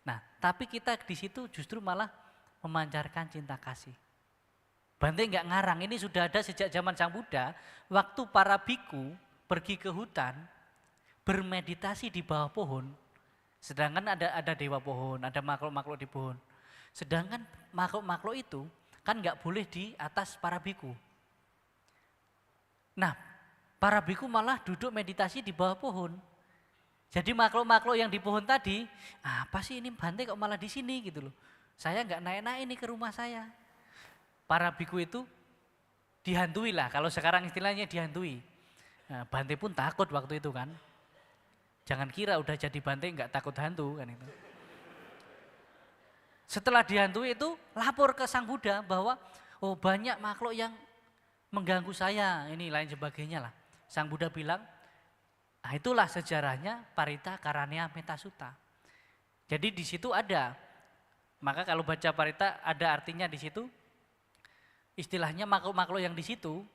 Nah, tapi kita di situ justru malah memancarkan cinta kasih. Bante enggak ngarang, ini sudah ada sejak zaman Sang Buddha, waktu para biku pergi ke hutan, bermeditasi di bawah pohon, sedangkan ada dewa pohon, ada makhluk-makhluk di pohon. Sedangkan makhluk-makhluk itu kan nggak boleh di atas para biku. Nah, para biku malah duduk meditasi di bawah pohon. Jadi makhluk-makhluk yang di pohon tadi, apa sih ini Bante kok malah di sini gitu loh. Saya nggak naik-naik ini ke rumah saya. Para biku itu dihantui lah, kalau sekarang istilahnya dihantui. Nah, Bante pun takut waktu itu kan. Jangan kira udah jadi Bante nggak takut hantu kan itu. Setelah dihantui itu lapor ke Sang Buddha bahwa banyak makhluk yang mengganggu saya, ini lain sebagainya lah. Sang Buddha bilang, itulah sejarahnya Parita Karanea Mita Sutta. Jadi di situ ada, maka kalau baca Parita ada artinya di situ, istilahnya makhluk-makhluk yang di situ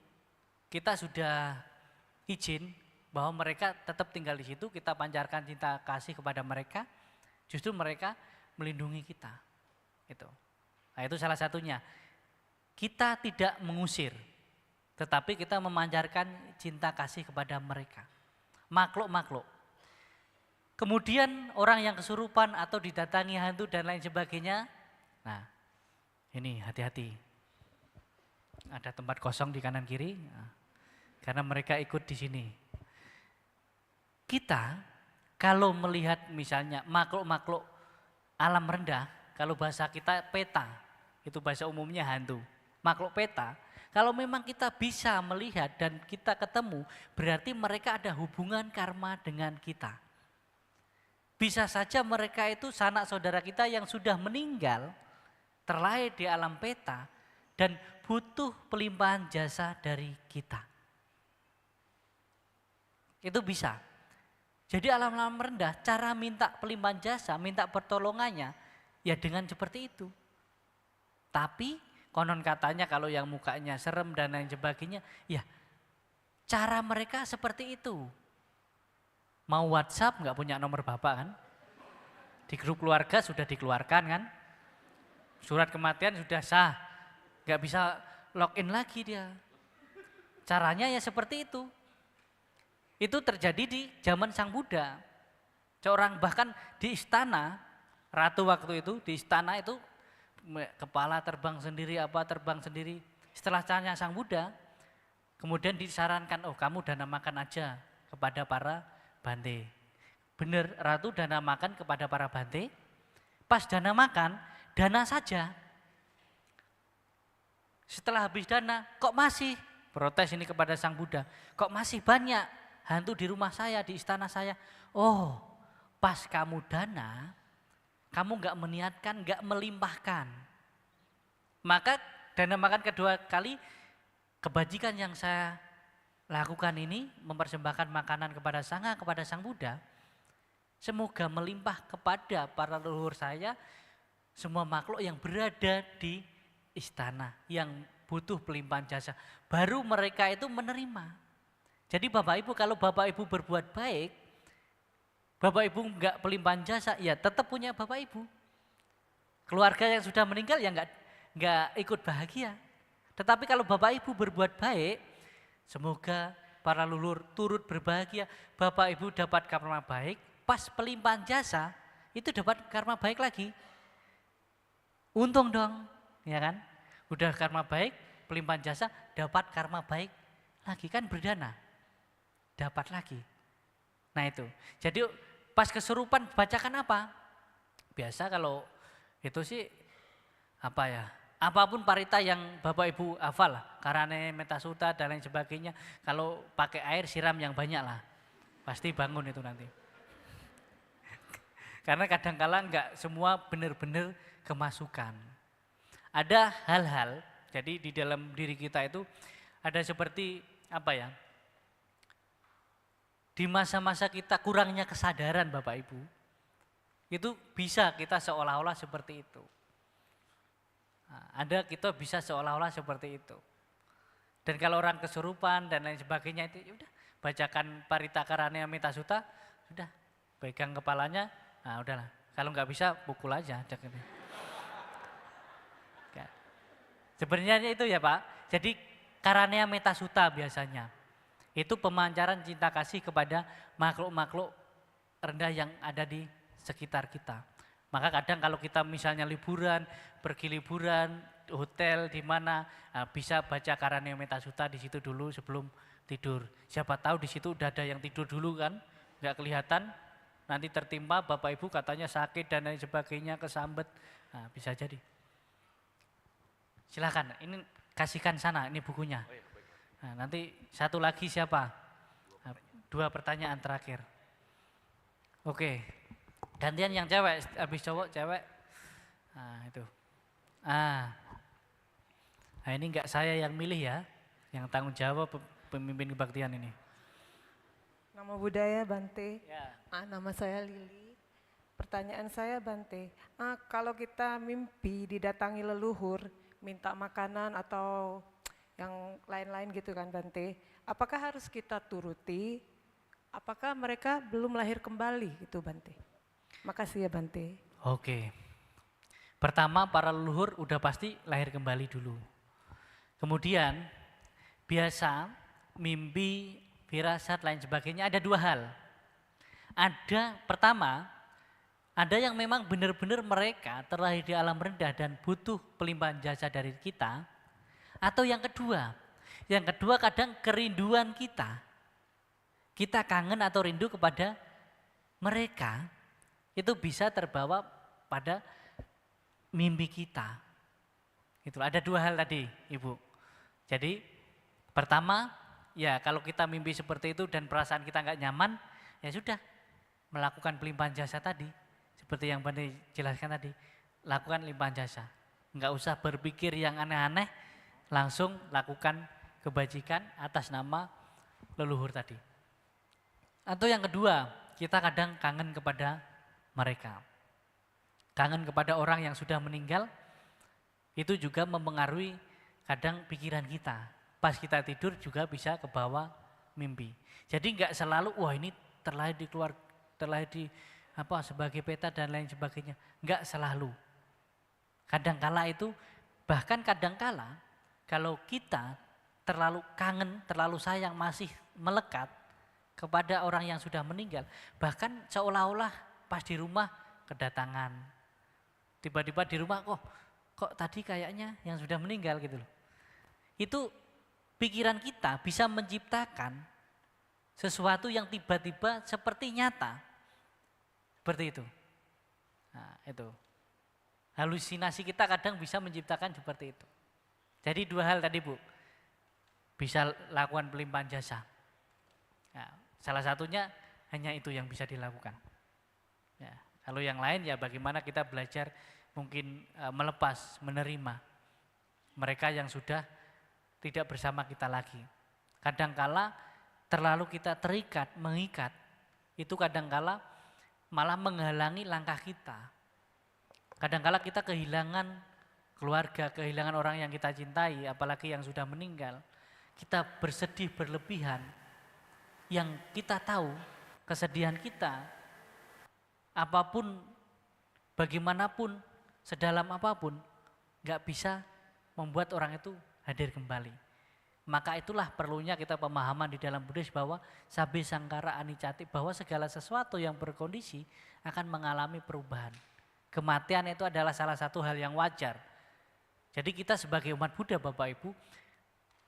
kita sudah izin bahwa mereka tetap tinggal di situ, kita pancarkan cinta kasih kepada mereka, justru mereka melindungi kita. Gitu. Nah, itu salah satunya. Kita tidak mengusir, tetapi kita memancarkan cinta kasih kepada mereka. Makhluk-makhluk. Kemudian orang yang kesurupan atau didatangi hantu dan lain sebagainya. Nah, ini hati-hati. Ada tempat kosong di kanan kiri. Nah, karena mereka ikut di sini. Kita kalau melihat misalnya makhluk-makhluk alam rendah, kalau bahasa kita peta, itu bahasa umumnya hantu. Makhluk peta, kalau memang kita bisa melihat dan kita ketemu, berarti mereka ada hubungan karma dengan kita. Bisa saja mereka itu sanak saudara kita yang sudah meninggal, terlahir di alam peta, dan butuh pelimpahan jasa dari kita. Itu bisa. Jadi alam-alam rendah, cara minta pelimpahan jasa, minta pertolongannya, ya dengan seperti itu. Tapi konon katanya kalau yang mukanya serem dan lain sebagainya, ya cara mereka seperti itu. Mau WhatsApp nggak punya nomor bapak kan? Di grup keluarga sudah dikeluarkan kan? Surat kematian sudah sah, nggak bisa login lagi dia. Caranya ya seperti itu. Itu terjadi di zaman Sang Buddha. Seorang bahkan di istana, ratu waktu itu di istana itu kepala terbang sendiri, terbang sendiri. Setelah tanya Sang Buddha, kemudian disarankan, oh kamu dana makan aja kepada para bante. Benar, ratu dana makan kepada para bante. Pas dana makan, dana saja. Setelah habis dana, kok masih? Protes ini kepada Sang Buddha, kok masih banyak hantu di rumah saya, di istana saya. Oh, pas kamu dana, kamu nggak meniatkan, nggak melimpahkan. Maka dana makan kedua kali, kebajikan yang saya lakukan ini, mempersembahkan makanan kepada Sangha, kepada Sang Buddha, semoga melimpah kepada para leluhur saya, semua makhluk yang berada di istana, yang butuh pelimpahan jasa. Baru mereka itu menerima. Jadi Bapak Ibu, kalau Bapak Ibu berbuat baik, Bapak Ibu enggak pelimpahan jasa, ya tetap punya Bapak Ibu. Keluarga yang sudah meninggal ya enggak ikut bahagia. Tetapi kalau Bapak Ibu berbuat baik, semoga para leluhur turut berbahagia. Bapak Ibu dapat karma baik, pas pelimpahan jasa itu dapat karma baik lagi. Untung dong, ya kan? Udah karma baik, pelimpahan jasa dapat karma baik lagi, kan berdana. Dapat lagi. Nah itu, jadi pas kesurupan bacakan apa? Biasa kalau itu sih apa ya, apapun parita yang Bapak Ibu hafal, karane metasuta dan lain sebagainya, kalau pakai air siram yang banyak lah, pasti bangun itu nanti. Karena kadang-kala enggak semua benar-benar kemasukan. Ada hal-hal, jadi di dalam diri kita itu ada seperti apa ya, di masa-masa kita kurangnya kesadaran Bapak Ibu, itu bisa kita seolah-olah seperti itu. Nah, ada kita bisa seolah-olah seperti itu. Dan kalau orang kesurupan dan lain sebagainya itu, ya udah bacakan Parita Karania Metasuta, sudah pegang kepalanya, nah udahlah. Kalau nggak bisa pukul aja. Sebenarnya itu ya Pak, jadi Karania Metasuta biasanya. Itu pemancaran cinta kasih kepada makhluk-makhluk rendah yang ada di sekitar kita. Maka kadang kalau kita misalnya liburan, pergi liburan, hotel di mana, bisa baca Karania Metasuta di situ dulu sebelum tidur. Siapa tahu di situ udah ada yang tidur dulu kan, nggak kelihatan, nanti tertimpa Bapak Ibu katanya sakit dan lain sebagainya, kesambet, nah, bisa jadi. Silakan, ini kasihkan sana, ini bukunya. Nah, nanti satu lagi siapa? Nah, 2 pertanyaan terakhir. Oke, gantian yang cewek, habis cowok cewek. Nah itu. Nah ini enggak saya yang milih ya, yang tanggung jawab pemimpin kebaktian ini. Nama budaya Bante. Ya. Nama saya Lili. Pertanyaan saya Bante, kalau kita mimpi didatangi leluhur, minta makanan atau yang lain-lain gitu kan Bante, apakah harus kita turuti? Apakah mereka belum lahir kembali gitu Bante? Makasih ya Bante. Oke. Pertama, para leluhur udah pasti lahir kembali dulu. Kemudian, biasa mimpi, firasat, lain sebagainya ada dua hal. Pertama, ada yang memang benar-benar mereka terlahir di alam rendah dan butuh pelimpahan jasa dari kita. Atau yang kedua kadang kerinduan kita. Kita kangen atau rindu kepada mereka, itu bisa terbawa pada mimpi kita. Itu ada dua hal tadi, Ibu. Jadi pertama, ya kalau kita mimpi seperti itu dan perasaan kita nggak nyaman, ya sudah melakukan pelimpahan jasa tadi. Seperti yang Bante jelaskan tadi, lakukan limpahan jasa. Nggak usah berpikir yang aneh-aneh, langsung lakukan kebajikan atas nama leluhur tadi. Atau yang kedua, kita kadang kangen kepada mereka. Kangen kepada orang yang sudah meninggal, itu juga mempengaruhi kadang pikiran kita. Pas kita tidur juga bisa ke bawah mimpi. Jadi enggak selalu, wah ini terlahir di sebagai peta dan lain sebagainya. Enggak selalu. Kadangkala itu, bahkan kadangkala kalau kita terlalu kangen, terlalu sayang, masih melekat kepada orang yang sudah meninggal, bahkan seolah-olah pas di rumah kedatangan. Tiba-tiba di rumah, kok tadi kayaknya yang sudah meninggal gitu loh. Itu pikiran kita bisa menciptakan sesuatu yang tiba-tiba seperti nyata. Seperti itu. Nah, itu. Halusinasi kita kadang bisa menciptakan seperti itu. Jadi dua hal tadi Bu. Bisa lakukan pelimpahan jasa. Nah, salah satunya hanya itu yang bisa dilakukan. Ya, kalau yang lain ya bagaimana kita belajar mungkin melepas, menerima mereka yang sudah tidak bersama kita lagi. Kadangkala terlalu kita terikat, mengikat, itu kadangkala malah menghalangi langkah kita. Kadangkala kita kehilangan keluarga, kehilangan orang yang kita cintai, apalagi yang sudah meninggal. Kita bersedih berlebihan, yang kita tahu kesedihan kita, apapun, bagaimanapun, sedalam apapun, gak bisa membuat orang itu hadir kembali. Maka itulah perlunya kita pemahaman di dalam Buddhis bahwa sabe sangkara anicati, bahwa segala sesuatu yang berkondisi akan mengalami perubahan. Kematian itu adalah salah satu hal yang wajar. Jadi kita sebagai umat Buddha Bapak Ibu,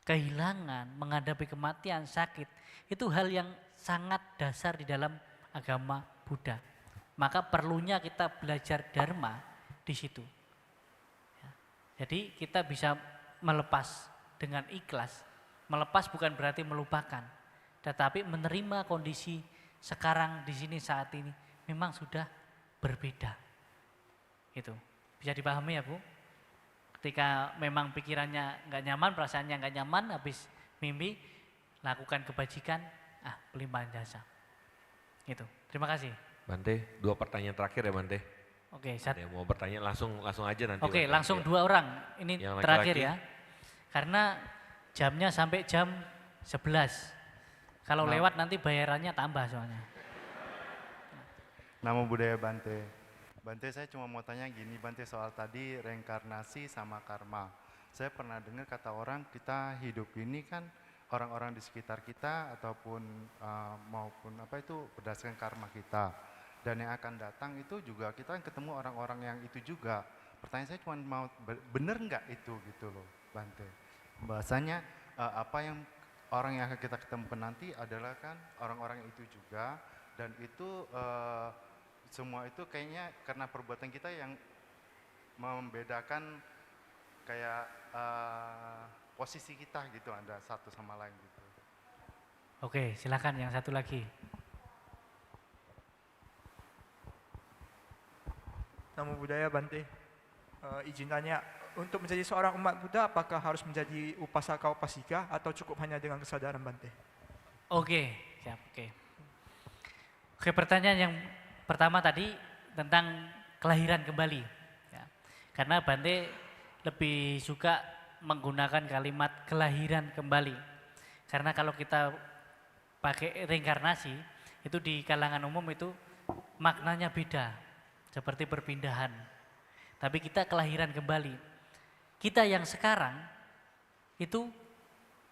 kehilangan, menghadapi kematian, sakit, itu hal yang sangat dasar di dalam agama Buddha. Maka perlunya kita belajar Dharma di situ. Jadi kita bisa melepas dengan ikhlas. Melepas bukan berarti melupakan, tetapi menerima kondisi sekarang di sini saat ini memang sudah berbeda. Itu bisa dipahami ya Bu. Ketika memang pikirannya nggak nyaman, perasaannya nggak nyaman, habis mimpi lakukan kebajikan, pelimpahan jasa. Itu. Terima kasih. Bante, 2 pertanyaan terakhir ya Bante. Oke, ada yang mau bertanya langsung aja nanti. Oke, Bante. langsung 2 orang. Ini yang terakhir laki-laki. ya. Karena jamnya sampai jam 11. Kalau lewat nanti bayarannya tambah soalnya. Namo Buddhaya Bante. Bante, saya cuma mau tanya gini Bante, soal tadi reinkarnasi sama karma. Saya pernah dengar kata orang, kita hidup ini kan orang-orang di sekitar kita ataupun maupun berdasarkan karma kita. Dan yang akan datang itu juga kita ketemu orang-orang yang itu juga. Pertanyaan saya cuma mau bener nggak itu gitu loh Bante. Bahasanya apa yang orang yang akan kita ketemukan nanti adalah kan orang-orang itu juga, dan itu semua itu kayaknya karena perbuatan kita yang membedakan kayak posisi kita gitu, ada satu sama lain gitu. Oke, silakan yang satu lagi. Namo Buddhaya Bante. Izin tanya, untuk menjadi seorang umat Buddha apakah harus menjadi upasaka upasika atau cukup hanya dengan kesadaran Bante? Oke, siap. Oke, pertanyaan yang pertama tadi tentang kelahiran kembali. Ya. Karena Bante lebih suka menggunakan kalimat kelahiran kembali. Karena kalau kita pakai reinkarnasi, itu di kalangan umum itu maknanya beda, seperti perpindahan. Tapi kita kelahiran kembali. Kita yang sekarang itu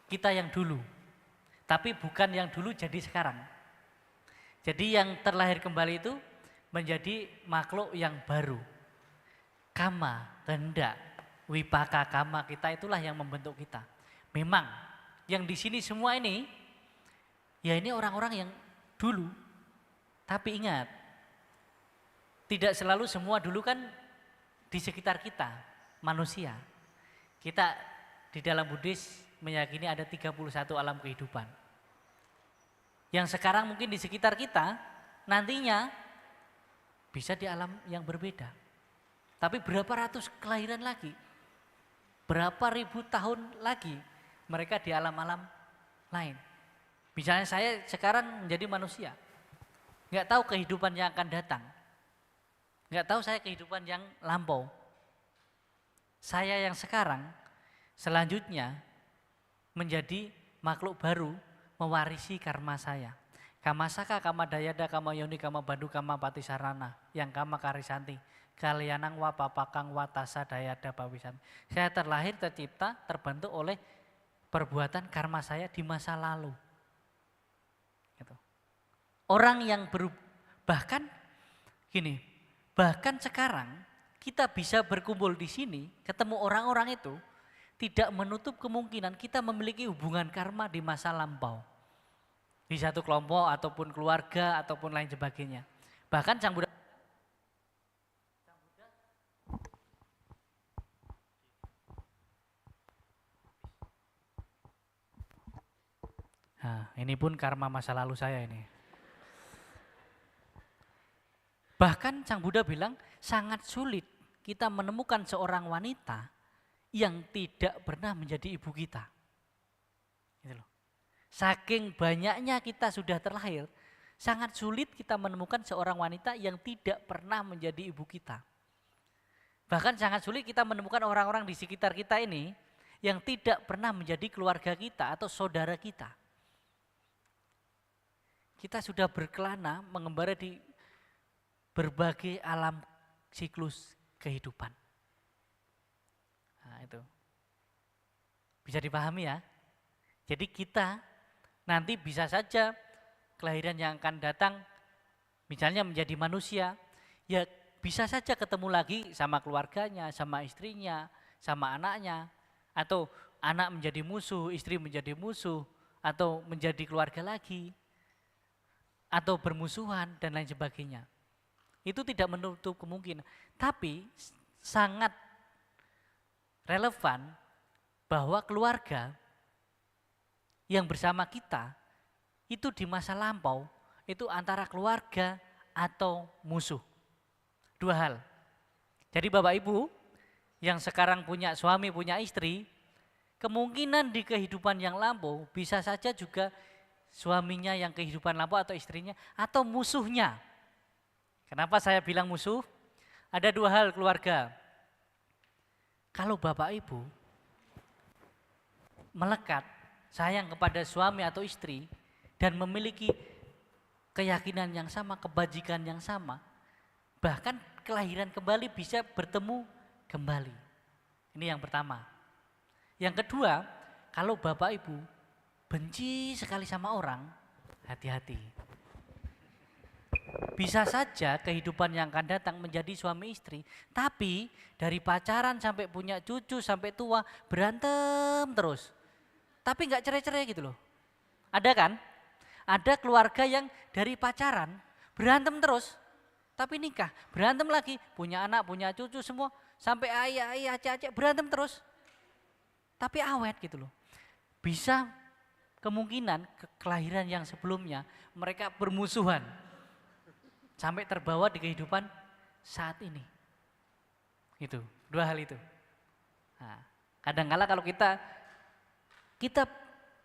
kita yang dulu. Tapi bukan yang dulu jadi sekarang. Jadi yang terlahir kembali itu menjadi makhluk yang baru. Kama, kehendak, wipaka kama kita itulah yang membentuk kita. Memang yang di sini semua ini, ya ini orang-orang yang dulu. Tapi ingat, tidak selalu semua dulu kan di sekitar kita, manusia. Kita di dalam Buddhis meyakini ada 31 alam kehidupan. Yang sekarang mungkin di sekitar kita, nantinya bisa di alam yang berbeda. Tapi berapa ratus kelahiran lagi, berapa ribu tahun lagi mereka di alam-alam lain. Misalnya saya sekarang menjadi manusia, nggak tahu kehidupan yang akan datang, nggak tahu saya kehidupan yang lampau. Saya yang sekarang selanjutnya menjadi makhluk baru, mewarisi karma saya. Kama saka, kama dayada, kama yoni, kama bandu, kama patisarana, yang kama karisanti, kalianang wa papakang wa tasa dayada pawisanti. Saya terlahir, tercipta, terbentuk oleh perbuatan karma saya di masa lalu. Gitu. Orang yang bahkan gini, bahkan sekarang kita bisa berkumpul di sini, ketemu orang-orang itu, tidak menutup kemungkinan kita memiliki hubungan karma di masa lampau. Di satu kelompok ataupun keluarga ataupun lain sebagainya. Bahkan Sang Buddha nah, ini pun karma masa lalu saya ini. Bahkan Sang Buddha bilang sangat sulit kita menemukan seorang wanita yang tidak pernah menjadi ibu kita. Gitu loh. Saking banyaknya kita sudah terlahir, sangat sulit kita menemukan seorang wanita yang tidak pernah menjadi ibu kita. Bahkan sangat sulit kita menemukan orang-orang di sekitar kita ini yang tidak pernah menjadi keluarga kita atau saudara kita. Kita sudah berkelana mengembara di berbagai alam siklus kehidupan. Nah, itu. Bisa dipahami ya? Jadi kita nanti bisa saja kelahiran yang akan datang misalnya menjadi manusia, ya bisa saja ketemu lagi sama keluarganya, sama istrinya, sama anaknya, atau anak menjadi musuh, istri menjadi musuh, atau menjadi keluarga lagi, atau bermusuhan dan lain sebagainya. Itu tidak menutup kemungkinan, tapi sangat relevan bahwa keluarga yang bersama kita itu di masa lampau itu antara keluarga atau musuh. Dua hal. Jadi Bapak Ibu yang sekarang punya suami, punya istri, kemungkinan di kehidupan yang lampau bisa saja juga suaminya yang kehidupan lampau atau istrinya atau musuhnya. Kenapa saya bilang musuh? Ada dua hal keluarga. Kalau Bapak Ibu melekat, sayang kepada suami atau istri dan memiliki keyakinan yang sama, kebajikan yang sama, bahkan kelahiran kembali bisa bertemu kembali. Ini yang pertama. Yang kedua, kalau Bapak Ibu benci sekali sama orang, hati-hati. Bisa saja kehidupan yang akan datang menjadi suami istri, tapi dari pacaran sampai punya cucu sampai tua berantem terus. Tapi nggak cerai-cerai gitu loh. Ada kan? Ada keluarga yang dari pacaran berantem terus, tapi nikah berantem lagi, punya anak, punya cucu semua, sampai ayah, acek-acek berantem terus. Tapi awet gitu loh. Bisa kemungkinan kelahiran yang sebelumnya mereka bermusuhan sampai terbawa di kehidupan saat ini. Itu, dua hal itu. Nah, kadang-kala kalau kita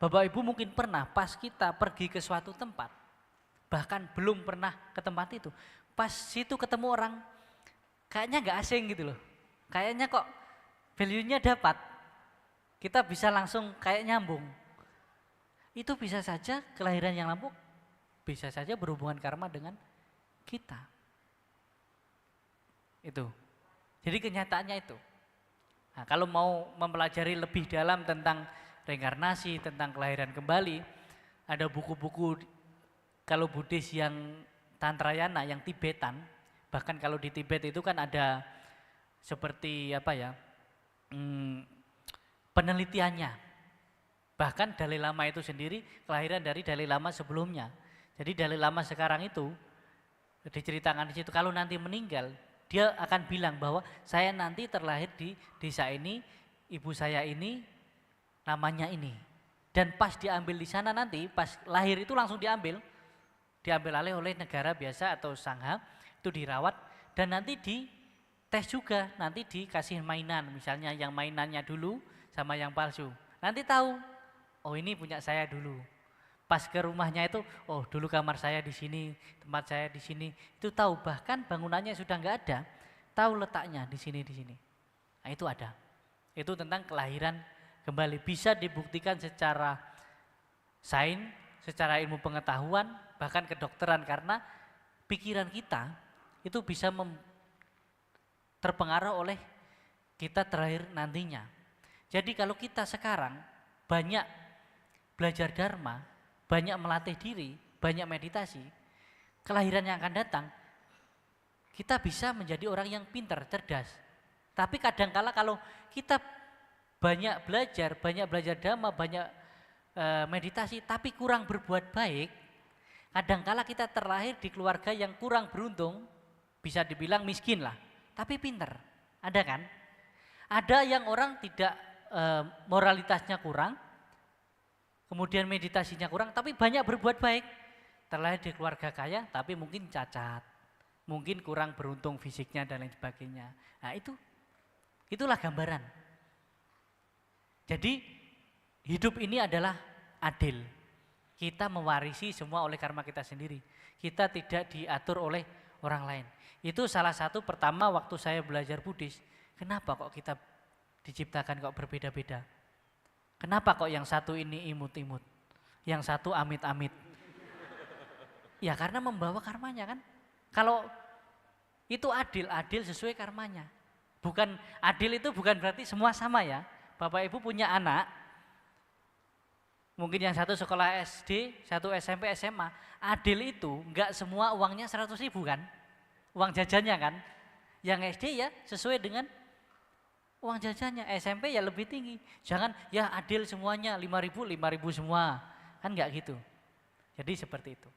Bapak Ibu mungkin pernah pas kita pergi ke suatu tempat, bahkan belum pernah ke tempat itu, pas situ ketemu orang kayaknya nggak asing gitu loh, kayaknya kok value-nya dapat, kita bisa langsung kayak nyambung. Itu bisa saja kelahiran yang lampau, bisa saja berhubungan karma dengan kita. Itu. Jadi kenyataannya itu. Nah, kalau mau mempelajari lebih dalam tentang reinkarnasi, tentang kelahiran kembali, ada buku-buku kalau Buddhis yang Tantrayana, yang Tibetan, bahkan kalau di Tibet itu kan ada seperti apa ya, penelitiannya. Bahkan Dalai Lama itu sendiri kelahiran dari Dalai Lama sebelumnya. Jadi Dalai Lama sekarang itu diceritakan di situ kalau nanti meninggal, dia akan bilang bahwa saya nanti terlahir di desa ini, ibu saya ini, namanya ini. Dan pas diambil di sana nanti, pas lahir itu langsung diambil alih oleh negara biasa atau sangha, itu dirawat dan nanti dites juga, nanti dikasih mainan, misalnya yang mainannya dulu sama yang palsu. Nanti tahu, oh ini punya saya dulu. Pas ke rumahnya itu, oh dulu kamar saya di sini, tempat saya di sini, itu tahu, bahkan bangunannya sudah nggak ada, tahu letaknya di sini, di sini. Nah itu ada. Itu tentang kelahiran kembali, bisa dibuktikan secara sains, secara ilmu pengetahuan, bahkan kedokteran, karena pikiran kita itu bisa terpengaruh oleh kita terakhir nantinya. Jadi kalau kita sekarang banyak belajar dharma, banyak melatih diri, banyak meditasi, kelahiran yang akan datang, kita bisa menjadi orang yang pintar, cerdas. Tapi kadangkala kalau kita banyak belajar dhamma, banyak meditasi, tapi kurang berbuat baik, kadangkala kita terlahir di keluarga yang kurang beruntung, bisa dibilang miskin lah, tapi pintar. Ada kan? Ada yang orang tidak moralitasnya kurang, kemudian meditasinya kurang, tapi banyak berbuat baik. Terlahir di keluarga kaya, tapi mungkin cacat, mungkin kurang beruntung fisiknya dan lain sebagainya. Nah itulah gambaran. Jadi hidup ini adalah adil. Kita mewarisi semua oleh karma kita sendiri. Kita tidak diatur oleh orang lain. Itu salah satu pertama waktu saya belajar Buddhis, kenapa kok kita diciptakan kok berbeda-beda? Kenapa kok yang satu ini imut-imut, yang satu amit-amit? Ya karena membawa karmanya kan. Kalau itu adil sesuai karmanya. Bukan adil itu bukan berarti semua sama ya. Bapak Ibu punya anak, mungkin yang satu sekolah SD, satu SMP, SMA. Adil itu enggak semua uangnya 100.000 kan, uang jajannya kan. Yang SD ya sesuai dengan uang jajannya, SMP ya lebih tinggi. Jangan ya adil semuanya 5.000 semua, kan enggak gitu. Jadi seperti itu.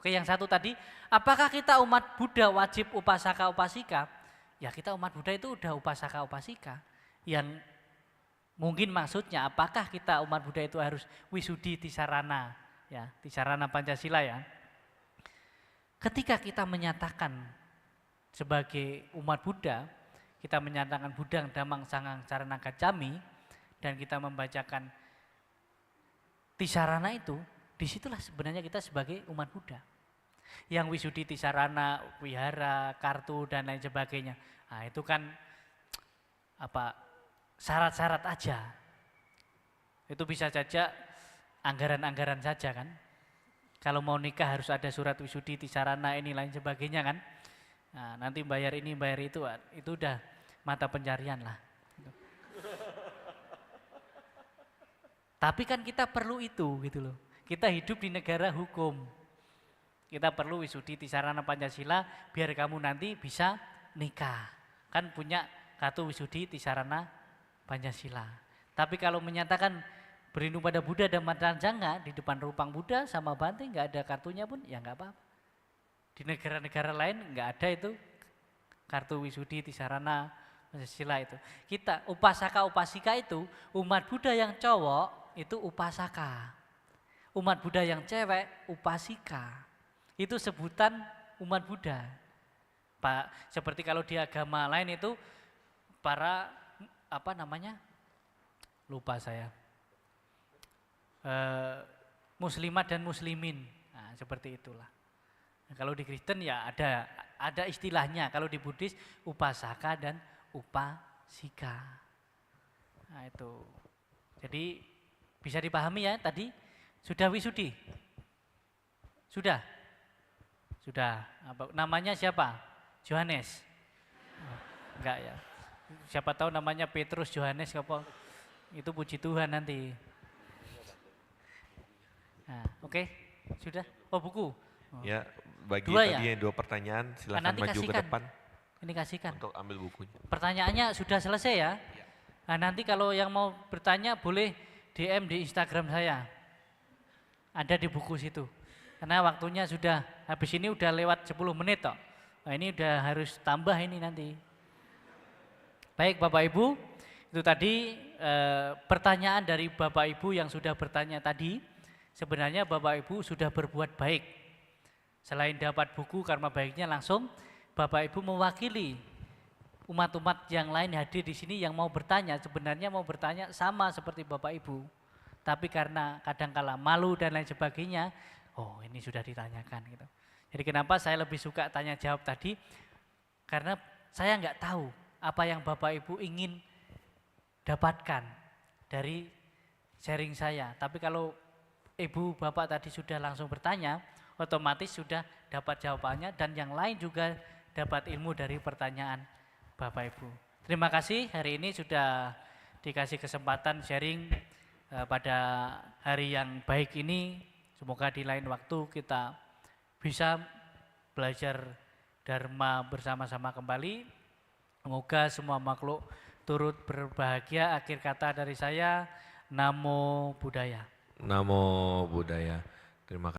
Oke, yang satu tadi, apakah kita umat Buddha wajib upasaka upasika? Ya kita umat Buddha itu udah upasaka upasika. Yang mungkin maksudnya apakah kita umat Buddha itu harus wisudi tisarana, ya tisarana Pancasila ya. Ketika kita menyatakan sebagai umat Buddha, kita menyatakan Buddhang Dhammang Sanghang Sarana Gacchami, dan kita membacakan tisarana itu, disitulah sebenarnya kita sebagai umat Buddha. Yang wisudi tisarana, wihara, kartu dan lain sebagainya. Nah itu kan apa syarat-syarat aja. Itu bisa saja anggaran-anggaran saja kan. Kalau mau nikah harus ada surat wisudi tisarana ini lain sebagainya kan. Nah, nanti bayar ini, bayar itu udah mata pencarian lah. Tapi kan kita perlu itu gitu loh. Kita hidup di negara hukum. Kita perlu wisudi tisarana Pancasila biar kamu nanti bisa nikah. Kan punya kartu wisudi tisarana Pancasila. Tapi kalau menyatakan berlindung pada Buddha dan Madranjangga di depan rupang Buddha sama Bante nggak ada kartunya pun ya nggak apa-apa. Di negara-negara lain nggak ada itu kartu wisudi tisarana Pancasila itu. Kita upasaka upasika itu umat Buddha yang cowok itu upasaka. Umat Buddha yang cewek upasika. Itu sebutan umat Buddha. Pak, seperti kalau di agama lain itu para apa namanya? Lupa saya. Muslimat dan muslimin. Nah, seperti itulah. Nah, kalau di Kristen ya ada istilahnya, kalau di Buddhis upasaka dan upasika. Nah itu, jadi bisa dipahami ya tadi, sudah wisudi? Sudah? Sudah, namanya siapa? Johannes? Oh, enggak ya. Siapa tahu namanya Petrus, Yohanes, apa. Itu puji Tuhan nanti. Nah, oke, sudah. Oh, buku. Oh. Ya, bagi Dua tadi ya? yang 2 pertanyaan silakan Nanti maju ke kasihkan. depan Ini kasihkan. untuk ambil bukunya. Pertanyaannya sudah selesai ya? Nah, nanti kalau yang mau bertanya boleh DM di Instagram saya. Ada di buku situ. Karena waktunya sudah, habis ini udah lewat 10 menit toh. Nah, ini udah harus tambah ini nanti. Baik Bapak Ibu, itu tadi pertanyaan dari Bapak Ibu yang sudah bertanya tadi. Sebenarnya Bapak Ibu sudah berbuat baik. Selain dapat buku karma baiknya langsung Bapak Ibu mewakili umat-umat yang lain hadir di sini yang mau bertanya, sebenarnya mau bertanya sama seperti Bapak Ibu. Tapi karena kadangkala malu dan lain sebagainya, oh ini sudah ditanyakan gitu. Jadi kenapa saya lebih suka tanya jawab tadi? Karena saya nggak tahu apa yang Bapak Ibu ingin dapatkan dari sharing saya. Tapi kalau Ibu Bapak tadi sudah langsung bertanya, otomatis sudah dapat jawabannya dan yang lain juga dapat ilmu dari pertanyaan Bapak Ibu. Terima kasih hari ini sudah dikasih kesempatan sharing pada hari yang baik ini. Semoga di lain waktu kita bisa belajar Dharma bersama-sama kembali. Semoga semua makhluk turut berbahagia. Akhir kata dari saya, Namo Buddhaya. Namo Buddhaya. Terima kasih.